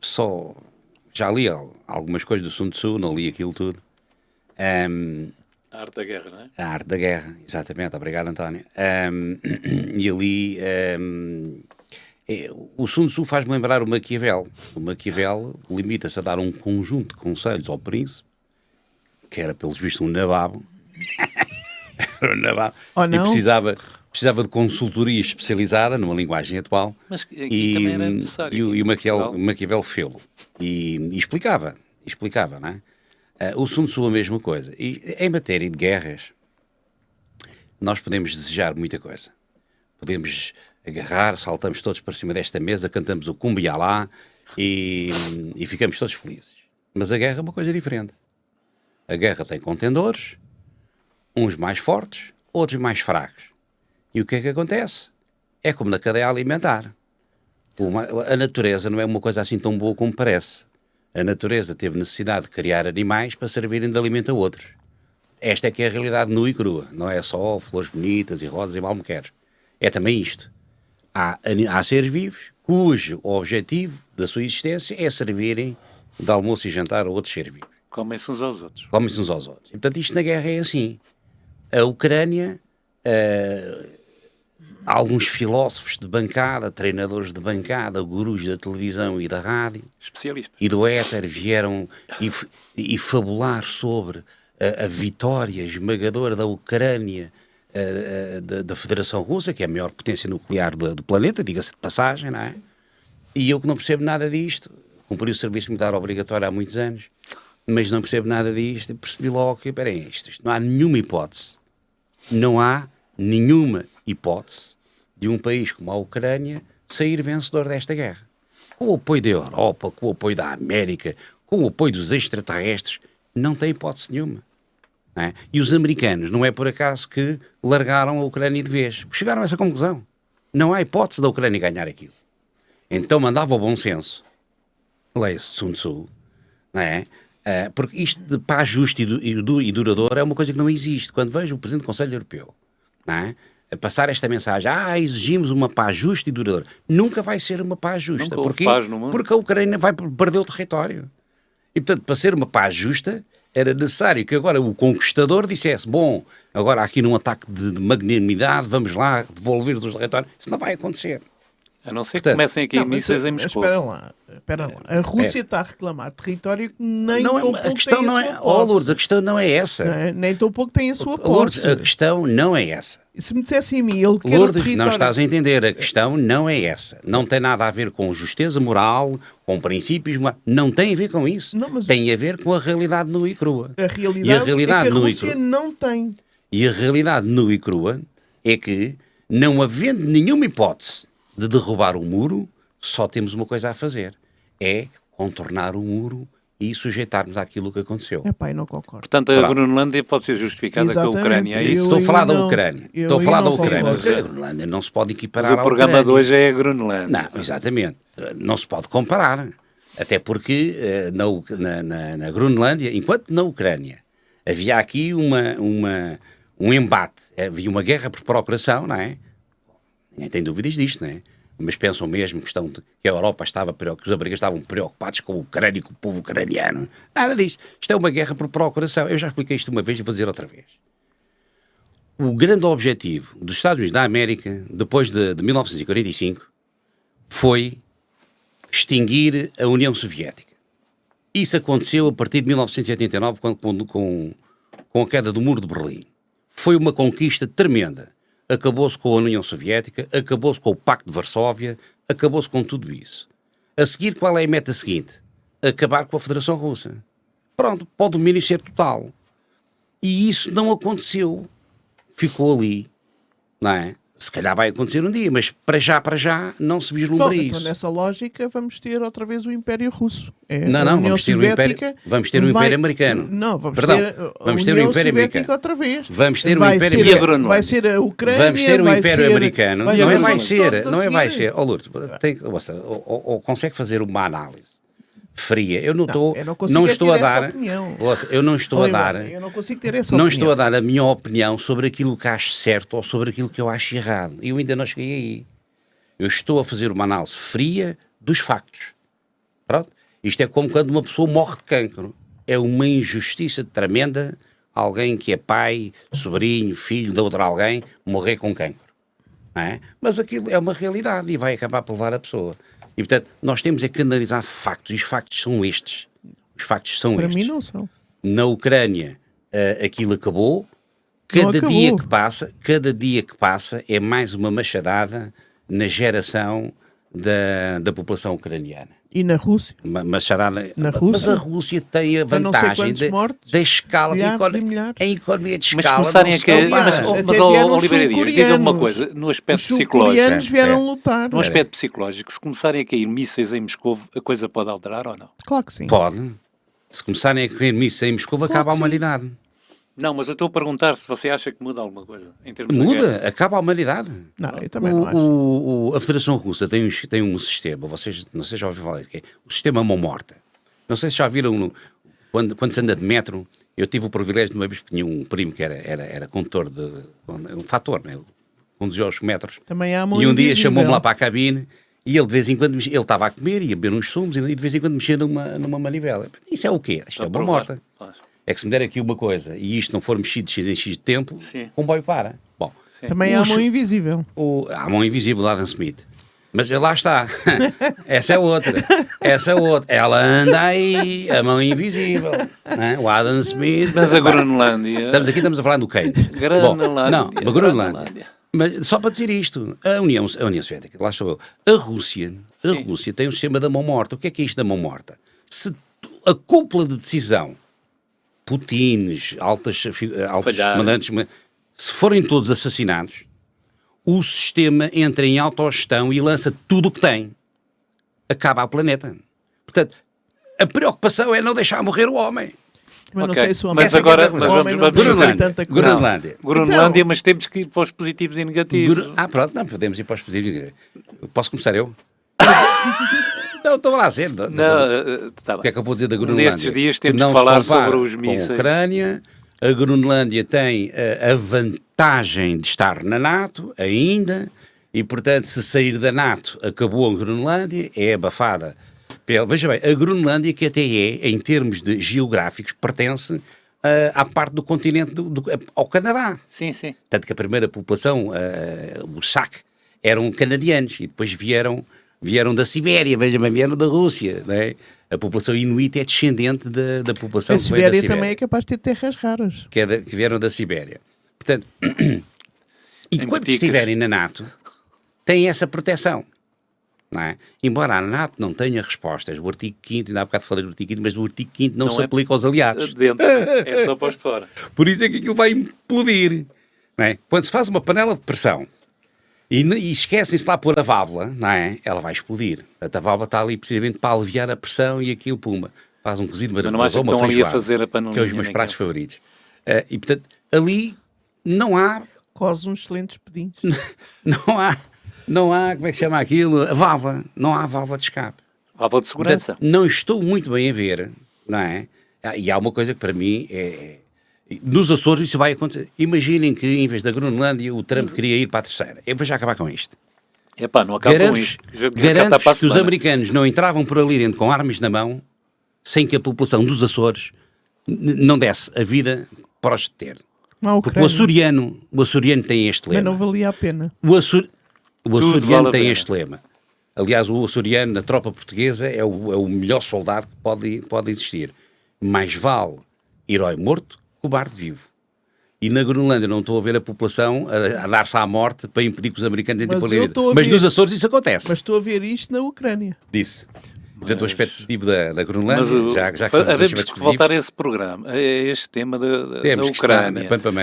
só... Já li algumas coisas do Sun Tzu, não li aquilo tudo. A arte da guerra, não é? A arte da guerra, exatamente. Obrigado, António. E ali... o Sun Tzu faz-me lembrar o Maquiavel. O Maquiavel limita-se a dar um conjunto de conselhos ao príncipe, que era, pelos vistos, um nababo. Era um nababo. Oh, E não? precisava de consultoria especializada, numa linguagem atual. Mas aqui também era necessário. E o Maquiavel fê-lo. E explicava, não é? O Sun Tzu a mesma coisa. E em matéria de guerras, nós podemos desejar muita coisa. Podemos agarrar, saltamos todos para cima desta mesa, cantamos o Cumbialá e ficamos todos felizes. Mas a guerra é uma coisa diferente. A guerra tem contendores, uns mais fortes, outros mais fracos. E o que é que acontece? É como na cadeia alimentar. A natureza não é uma coisa assim tão boa como parece. A natureza teve necessidade de criar animais para servirem de alimento a outros. Esta é que é a realidade nua e crua. Não é só flores bonitas e rosas e malmequeres. É também isto. Há seres vivos cujo objetivo da sua existência é servirem de almoço e jantar a outros seres vivos. Comem-se uns aos outros. Comem-se uns aos outros. E, portanto, isto na guerra é assim. A Ucrânia, alguns filósofos de bancada, treinadores de bancada, gurus da televisão e da rádio Especialistas. e do éter vieram e fabular sobre a vitória esmagadora da Ucrânia, da Federação Russa, que é a maior potência nuclear do planeta, diga-se de passagem, não é? E eu que não percebo nada disto, cumpri o serviço militar obrigatório há muitos anos, mas não percebo nada disto, e percebi logo que, espera aí, isto não há nenhuma hipótese. Não há nenhuma hipótese de um país como a Ucrânia sair vencedor desta guerra. Com o apoio da Europa, com o apoio da América, com o apoio dos extraterrestres, não tem hipótese nenhuma. Não é? E os americanos, não é por acaso que largaram a Ucrânia de vez. Chegaram a essa conclusão. Não há hipótese da Ucrânia ganhar aquilo. Então mandava o bom senso. Leia-se Sun Tzu, não é? Porque isto de paz justa e duradoura é uma coisa que não existe. Quando vejo o Presidente do Conselho Europeu, não é? A passar esta mensagem, exigimos uma paz justa e duradoura. Nunca vai ser uma paz justa. Nunca houve Porquê? paz no mundo. Porque a Ucrânia vai perder o território. E, portanto, para ser uma paz justa, era necessário que agora o conquistador dissesse, bom, agora aqui num ataque de magnanimidade, vamos lá devolver dos territórios. Isso não vai acontecer. A não ser que Portanto, comecem a cair Não, mas mísseis em Moscou. espera lá. A Rússia está a reclamar território que nem Não tão é, a pouco questão tem a não sua é, posse. Lourdes, a questão não é essa. Não é? Nem tão pouco tem a sua Lourdes, posse. a questão não é essa. E se me dissessem a mim, ele quer o Lourdes, território... não estás a entender. A questão não é essa. Não tem nada a ver com justeza moral, com princípios morais. Não tem a ver com isso. Não, mas- Tem a ver com a realidade nua e crua. A realidade, E a realidade é que a nua e Rússia crua. não tem. E a realidade nua e crua é que, não havendo nenhuma hipótese de derrubar o muro, só temos uma coisa a fazer. É contornar o muro e sujeitarmos àquilo que aconteceu. Epá, não concordo. Portanto, a Pronto. Groenlândia pode ser justificada com a Exatamente. Ucrânia, é Eu isso? Estou a falar aí da não- Ucrânia. eu Estou a aí falar da não Ucrânia. concordo. A Groenlândia não se pode Mas equiparar o à programa Ucrânia. de hoje é a Groenlândia. Não, exatamente. Não se pode comparar. Até porque na Groenlândia, enquanto na Ucrânia, havia aqui um embate, havia uma guerra por procuração, não é? Ninguém tem dúvidas disto, não é? mas pensam mesmo que a Europa estava que os americanos estavam preocupados com a Ucrânia e com o povo ucraniano. Nada disso. Isto é uma guerra por procuração. Eu já expliquei isto uma vez e vou dizer outra vez. O grande objetivo dos Estados Unidos da América, depois de 1945, foi extinguir a União Soviética. Isso aconteceu a partir de 1989, com a queda do Muro de Berlim. Foi uma conquista tremenda. Acabou-se com a União Soviética, acabou-se com o Pacto de Varsóvia, acabou-se com tudo isso. A seguir, qual é a meta seguinte? Acabar com a Federação Russa. Pronto, para o domínio ser total. E isso não aconteceu. Ficou ali, não é? Se calhar vai acontecer um dia, mas para já não se vislumbra Bom, isso. então nessa lógica vamos ter outra vez o Império Russo. Não, vamos ter o Império Americano. Não, vamos Perdão, ter vamos a ter o União Império Soviética Americano. outra vez. Vamos ter o Vai Império ser- Americano. Vai ser a Ucrânia, Vamos ter o vai Império ser- Americano. vai Não ser é os vai outros ser, todos a não é vai seguir. ser. Ó Lourdes, ou consegue fazer uma análise fria. Eu não estou não estou a ter essa dar. opinião. Eu não estou a dar. Eu não consigo ter essa Não opinião. estou a dar a minha opinião sobre aquilo que acho certo ou sobre aquilo que eu acho errado. Eu ainda não cheguei aí. Eu estou a fazer uma análise fria dos factos. Pronto? Isto é como quando uma pessoa morre de cancro. É uma injustiça tremenda alguém que é pai, sobrinho, filho de outro alguém morrer com cancro. Não é? Mas aquilo é uma realidade e vai acabar por levar a pessoa. E, portanto, nós temos é que analisar factos. E os factos são estes. Os factos são Para estes. mim não são. Na Ucrânia, aquilo acabou. Não Cada acabou. dia que passa é mais uma machadada na geração da população ucraniana. E na Rússia? Machadada. Na Mas Rússia? a Rússia tem a Tem não sei vantagem quantos mortos, da escala. milhares e milhares. Em economia de Mas escala. começarem não a se querer. compara. Mas, Até ó, vieram os Oliveira Dias, diga-me uma sul-coreanos. coisa. No aspecto Os psicológico. sul-coreanos vieram É. lutar. No aspecto psicológico, se começarem a cair mísseis em Moscou, a coisa pode alterar ou não? Claro que sim. Pode. Se começarem a correr mísseis em Moscou, acaba a que sim. humanidade. Não, mas eu estou a perguntar se você acha que muda alguma coisa em termos de guerra. Muda, acaba a humanidade. Não, eu também não acho. A Federação Russa tem um sistema, vocês não sei se já ouviram falar, que é o sistema mão morta. Não sei se já viram, quando se anda de metro, eu tive o privilégio de uma vez que tinha um primo que era condutor um fator, né? Conduzia os metros. Também há a mão E um dia invisível. chamou-me lá para a cabine e ele de vez em quando, ele estava a comer, ia beber uns sumos e de vez em quando mexia numa manivela. Isso é o quê? Isto é mão morta. É que se me der aqui uma coisa e isto não for mexido de X em X de tempo, Sim. o comboio para. Bom, Também há a mão invisível. a mão invisível do Adam Smith. Mas lá está. Essa é outra. Ela anda aí, a mão invisível. Né? O Adam Smith. Mas a Groenlândia... Estamos a falar do Keynes. Groenlândia. A Groenlândia. Mas só para dizer isto, a União Soviética, lá estou eu, a Rússia tem o sistema da mão morta. O que é isto da mão morta? Se a cúpula de decisão, Putins, altos comandantes, se forem todos assassinados, o sistema entra em autogestão e lança tudo o que tem. Acaba o planeta. Portanto, a preocupação é não deixar morrer o homem. Mas não Ok. sei se o homem... Mas agora o nós homem não vamos tem dizer- tanta coisa. Groenlândia. Groenlândia, Então- mas temos que ir para os positivos e negativos. Pronto, não podemos ir para os positivos. Posso começar eu? Não, estou lá a ser. Não, está O que é bem. que eu vou dizer da Groenlândia? Nestes dias temos não que se falar compara sobre os com mísseis. a Ucrânia. A Groenlândia tem a vantagem de estar na NATO ainda e, portanto, se sair da NATO, acabou a Groenlândia, é abafada. Veja bem, a Groenlândia, que até em termos de geográficos, pertence à parte do continente ao Canadá. Sim, sim. Tanto que a primeira população, os Sac, eram canadianos e depois vieram da Sibéria, veja bem, vieram da Rússia, não é? A população inuit é descendente da população A que veio da Sibéria Sibéria. também é capaz de ter terras raras. Que vieram da Sibéria. Portanto, e quando boticas. estiverem na NATO, têm essa proteção. Não é? Embora a NATO não tenha respostas, o artigo 5º, ainda há bocado falei do artigo 5º, mas o artigo 5º não se é aplica aos aliados. Dentro. É só posto fora. Por isso é que aquilo vai implodir. Não é? Quando se faz uma panela de pressão e esquecem-se lá pôr a válvula, não é? Ela vai explodir. A válvula está ali precisamente para aliviar a pressão e aquilo, puma, faz um cozido Mas não maravilhoso. acha que ou uma estão ali a feijoada, fazer a panelinha que é os meus naquela? pratos favoritos. E, portanto, ali não há, Cose uns excelentes pedinhos. não há, como é que se chama aquilo? A válvula. Não há válvula de escape. Válvula de segurança. Portanto, não estou muito bem a ver, não é? E há uma coisa que para mim nos Açores isso vai acontecer. Imaginem que em vez da Groenlândia o Trump queria ir para a terceira. Eu vou já acabar com isto. Epá, não acaba com isto. Garantes que os americanos não entravam por ali dentro com armas na mão sem que a população dos Açores não desse a vida para os ter. Porque o açoriano tem este lema. Mas não valia a pena. O açoriano vale tem este lema. Aliás, o açoriano na tropa portuguesa é o melhor soldado que pode existir. Mais vale herói morto que cobarde vivo. E na Groenlândia não estou a ver a população a dar-se à morte para impedir que os americanos entrem por ali. Mas nos Açores isso acontece. Mas estou a ver isto na Ucrânia. Disse. Portanto, o aspecto positivo da Groenlândia, mas já que havemos que voltar a esse programa, a este tema da Ucrânia. Portanto,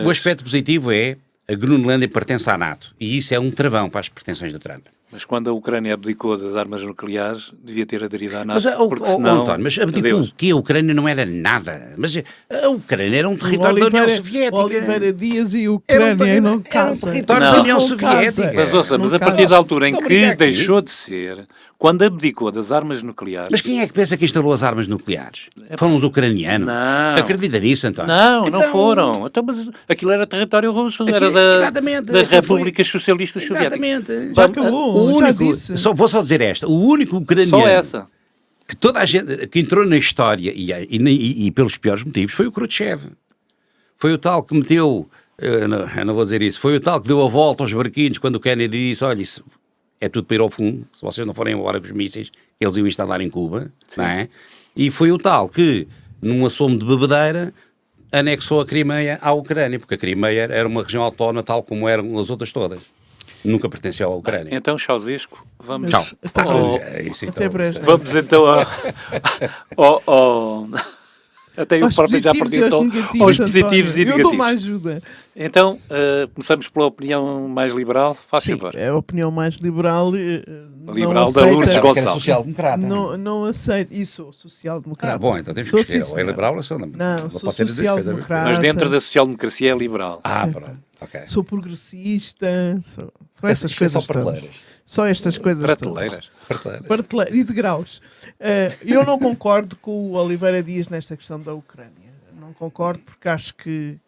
o aspecto positivo é a Groenlândia pertence à NATO. E isso é um travão para as pretensões do Trump. Mas quando a Ucrânia abdicou das armas nucleares, devia ter aderido à NATO. Mas, António, mas abdicou o quê? A Ucrânia não era nada. Mas a Ucrânia era um território da União Soviética. Oliveira Dias e Ucrânia não casam. Era um território da União Soviética. Mas a partir da altura em que deixou de ser, quando abdicou das armas nucleares... Mas quem é que pensa que instalou as armas nucleares? Foram os ucranianos? Não. Acredita nisso, António? Não foram. Então, mas aquilo era território russo, era das repúblicas socialistas soviéticas. Exatamente. Já acabou, já disse. Vou só dizer esta. O único ucraniano... Só essa. Que toda a gente que entrou na história e pelos piores motivos foi o Khrushchev. Foi o tal que meteu... Eu não vou dizer isso. Foi o tal que deu a volta aos barquinhos quando o Kennedy disse, olha, isso é tudo para ir ao fundo, se vocês não forem embora com os mísseis que eles iam instalar em Cuba, não é? E foi o tal que, num assomo de bebedeira, anexou a Crimeia à Ucrânia, porque a Crimeia era uma região autónoma tal como eram as outras todas. Nunca pertenceu à Ucrânia. Então, Chauzesco, vamos... Tchau. Até breve. Vamos então até eu próprio já perguntou aos positivos e negativos. Eu dou uma ajuda. Então, começamos pela opinião mais liberal, faz favor. É a opinião mais liberal. Liberal da Lourdes Gonçalves. Social-democrata. Não aceito. Isso, social-democrata. Bom, então temos que escolher. Ou é liberal ou não, sou social-democrata. Mas dentro da social-democracia é liberal. Pronto. Okay. Sou progressista. São essas coisas só prateleiras. Só estas coisas. Prateleiras. E de graus. Eu não concordo com o Oliveira Dias nesta questão da Ucrânia. Não concordo porque acho que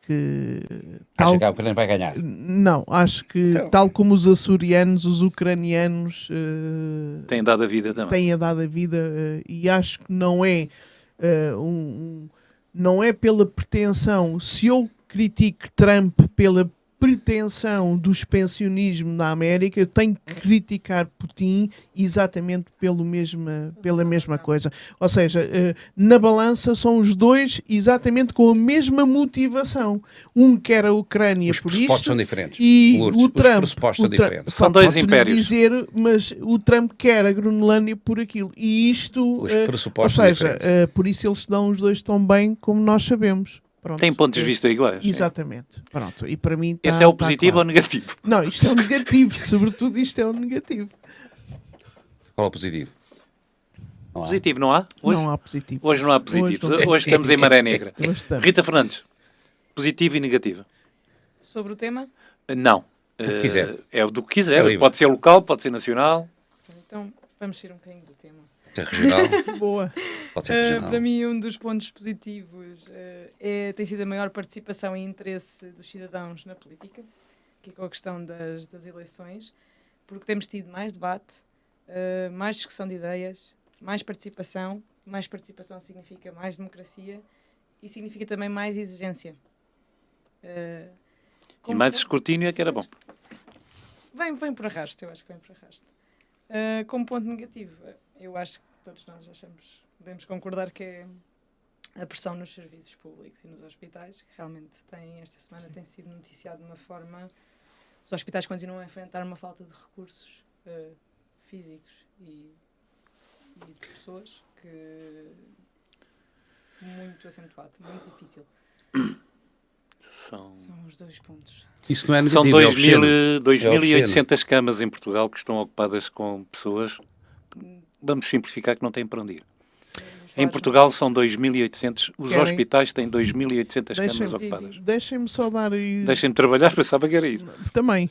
acho que a Ucrânia vai ganhar. Não, acho que tal como os açorianos, os ucranianos têm dado a vida também. Têm dado a vida e acho que não é não é pela pretensão. Se eu critico Trump pela pretensão do expansionismo na América, eu tenho que criticar Putin exatamente pela mesma coisa. Ou seja, na balança são os dois exatamente com a mesma motivação. Um quer a Ucrânia por isto... Os pressupostos são diferentes. E Lourdes, o Trump... Os pressupostos são diferentes. São dois impérios. Dizer, mas o Trump quer a Groenlândia por aquilo. E isto... Os pressupostos são diferentes. Por isso eles se dão os dois tão bem como nós sabemos. Pronto. Tem pontos de vista iguais. Exatamente. Pronto. E para mim esse é o positivo claro. Ou negativo? Não, isto é o negativo. Sobretudo isto é o negativo. Qual é o positivo? Não positivo não há? Hoje? Não há positivo. Hoje não há positivos. Hoje estamos em maré negra. Rita Fernandes, positivo e negativo. Sobre o tema? Não. O que quiser. É o do que quiser. Pode ser local, pode ser nacional. Então vamos sair um bocadinho do tema. Regional. Boa. Pode ser regional. Para mim, um dos pontos positivos tem sido a maior participação e interesse dos cidadãos na política, que é com a questão das eleições, porque temos tido mais debate, mais discussão de ideias, mais participação. Mais participação significa mais democracia e significa também mais exigência. E mais escrutínio é que era bom. Vem por arrasto, eu acho que vem por arrasto. Como ponto negativo, eu acho que todos nós podemos concordar que é a pressão nos serviços públicos e nos hospitais, que realmente esta semana tem sido noticiado de uma forma... Os hospitais continuam a enfrentar uma falta de recursos físicos e de pessoas muito acentuado, muito difícil. São os dois pontos. Isso não é negativo, são 2.800 camas em Portugal que estão ocupadas com pessoas, vamos simplificar, que não têm para onde ir. Em Portugal são 2.800, os hospitais têm 2.800 camas ocupadas. Deixem-me só dar aí... Deixem-me trabalhar, pensava que era isso. Também,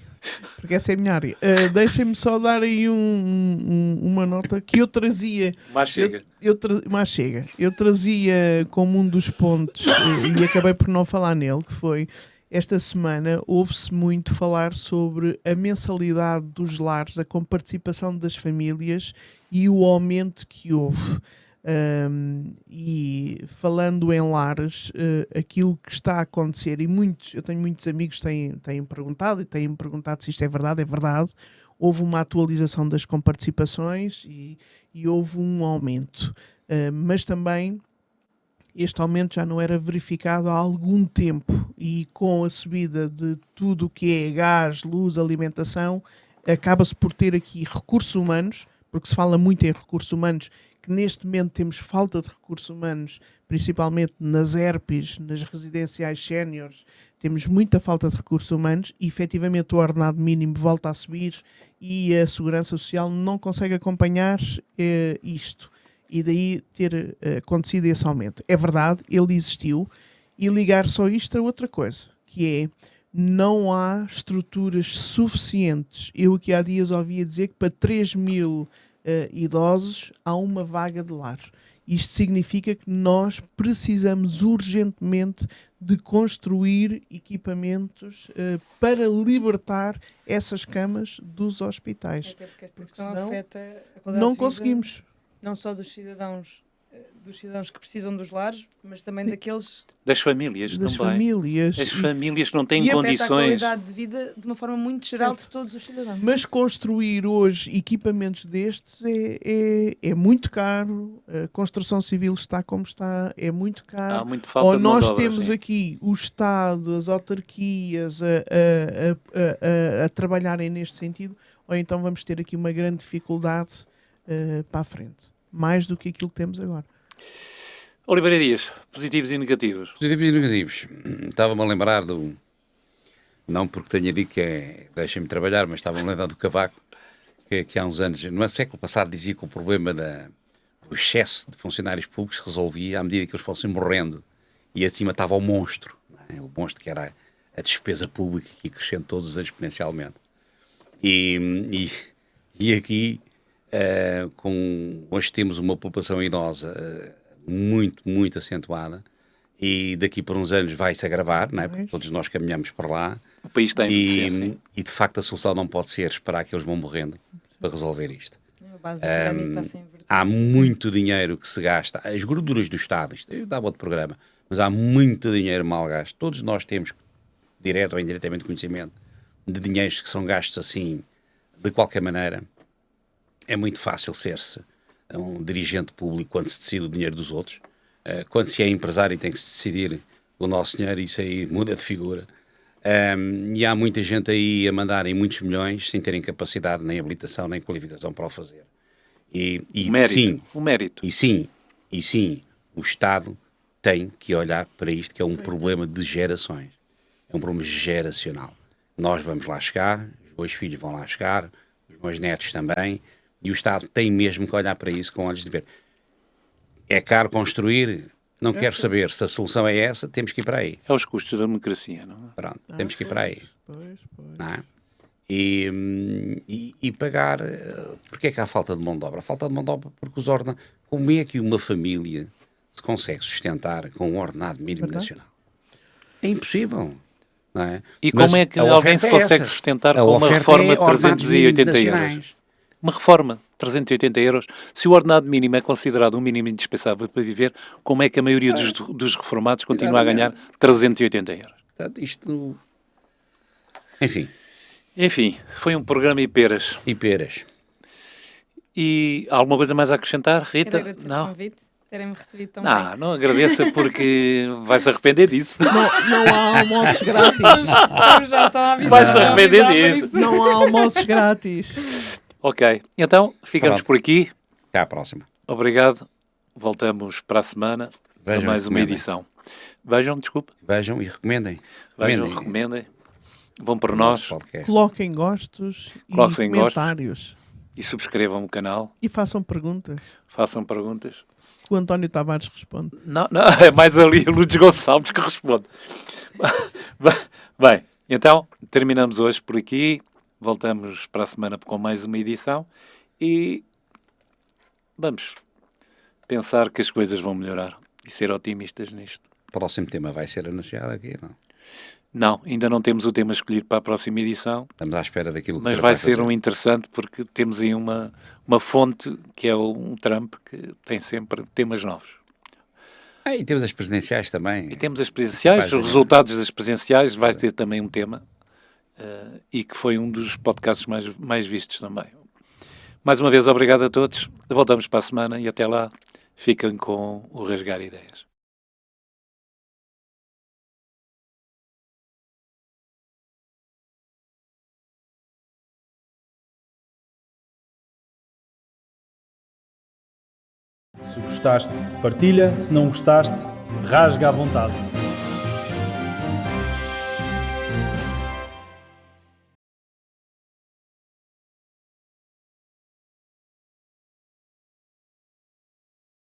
porque essa é a minha área. Deixem-me só dar aí uma nota que eu trazia... Mais chega. Mais chega. Eu trazia como um dos pontos, e acabei por não falar nele, que foi esta semana ouve-se muito falar sobre a mensalidade dos lares, a comparticipação das famílias e o aumento que houve. E falando em lares, aquilo que está a acontecer, e eu tenho muitos amigos que têm perguntado, e têm-me perguntado se isto é verdade. Houve uma atualização das comparticipações e houve um aumento. Mas também este aumento já não era verificado há algum tempo, e com a subida de tudo o que é gás, luz, alimentação, acaba-se por ter aqui recursos humanos, porque se fala muito em recursos humanos, que neste momento temos falta de recursos humanos, principalmente nas ERPs, nas residenciais séniores, temos muita falta de recursos humanos, e efetivamente o ordenado mínimo volta a subir e a Segurança Social não consegue acompanhar isto. E daí ter acontecido esse aumento. É verdade, ele existiu, e ligar só isto a outra coisa, que é, não há estruturas suficientes. Eu aqui há dias ouvia dizer que para 3.000 idosos há uma vaga de lar. Isto significa que nós precisamos urgentemente de construir equipamentos para libertar essas camas dos hospitais. Até porque esta questão afeta a qualidade Não de vida, conseguimos. não só dos cidadãos que precisam dos lares, mas também daqueles Das famílias das também. famílias. As famílias que não têm e afeta a condições. qualidade de vida de uma forma muito geral de todos os cidadãos. Mas construir hoje equipamentos destes é muito caro. A construção civil está como está, é muito Há caro. muito falta Ou de mão nós de obra, temos sim. aqui o Estado, as autarquias a trabalharem neste sentido, ou então vamos ter aqui uma grande dificuldade para a frente. Mais do que aquilo que temos agora. Oliveira Dias, positivos e negativos. Positivos e negativos. Estava-me a lembrar não porque tenha dito que deixem-me trabalhar, mas estava-me a lembrar do Cavaco, que há uns anos, no século passado, dizia que o problema do excesso de funcionários públicos se resolvia à medida que eles fossem morrendo, e acima estava o monstro, não é? O monstro que era a despesa pública, que ia crescendo todos os anos exponencialmente. E aqui, hoje temos uma população idosa muito, muito acentuada, e daqui por uns anos vai-se agravar, não é? Porque todos nós caminhamos para lá. O país está a envelhecer, sim. E de facto a solução não pode ser esperar que eles vão morrendo para resolver isto. A base da pirâmide está sem inverter. Há muito dinheiro que se gasta, as gorduras do Estado, isto eu dava outro programa, mas há muito dinheiro mal gasto. Todos nós temos, direto ou indiretamente, conhecimento de dinheiros que são gastos assim, de qualquer maneira. É muito fácil ser-se um dirigente público quando se decide o dinheiro dos outros. Quando se é empresário e tem que se decidir o nosso dinheiro, isso aí muda de figura. E há muita gente aí a mandarem muitos milhões sem terem capacidade, nem habilitação, nem qualificação para o fazer. O mérito. E sim, o Estado tem que olhar para isto, que é um problema de gerações. É um problema geracional. Nós vamos lá chegar, os meus filhos vão lá chegar, os meus netos também, e o Estado tem mesmo que olhar para isso com olhos de ver. É caro construir? Não quero saber. Se a solução é essa, temos que ir para aí. É os custos da democracia, não é? Pronto, temos que ir para aí. Pois. Não é? E pagar... Porquê é que há falta de mão de obra? A falta de mão de obra porque os ordenados... Como é que uma família se consegue sustentar com um ordenado mínimo nacional? É impossível. Não é? E Mas como é que a alguém oferta se é consegue essa. sustentar A com uma oferta reforma é de ordenados 380 mínimos euros? nacionais. Uma reforma de 380 euros. Se o ordenado mínimo é considerado um mínimo indispensável para viver, como é que a maioria dos reformados continua a ganhar 380 euros? Portanto, isto... Enfim, foi um programa e peras. E peras. E alguma coisa mais a acrescentar, Rita? Quero agradecer o Não? convite, terem-me recebido tão bem. Não agradeça porque vai-se arrepender disso. Não há almoços grátis. Já estão a avisar, Vai-se estão a arrepender avisar por disso. isso. Não há almoços grátis. Ok, então ficamos Pronto. por aqui. Até à próxima. Obrigado. Voltamos para a semana para Vejam, mais uma recomendem. edição. Vejam, desculpe. Vejam e recomendem. Vejam, recomendem. Vão por o nós nosso podcast. Coloquem gostos e Coloquem gostos. comentários. E subscrevam o canal. E façam perguntas. Façam perguntas. Que o António Tavares responde. Não, é mais ali o Luís Gonçalves que responde. Bem, então terminamos hoje por aqui. Voltamos para a semana com mais uma edição. E vamos pensar que as coisas vão melhorar. E ser otimistas nisto. O próximo tema vai ser anunciado aqui, não? Não, ainda não temos o tema escolhido para a próxima edição, Estamos à espera daquilo que mas Trump vai ser fazer. um interessante porque temos aí uma fonte que é um Trump que tem sempre temas novos. E temos as presidenciais também. E temos as presidenciais, Capaz de- os resultados das presidenciais vai ter também um tema e que foi um dos podcasts mais vistos também. Mais uma vez, obrigado a todos. Voltamos para a semana e até lá fiquem com o Rasgar Ideias. Se gostaste, partilha. Se não gostaste, rasga à vontade.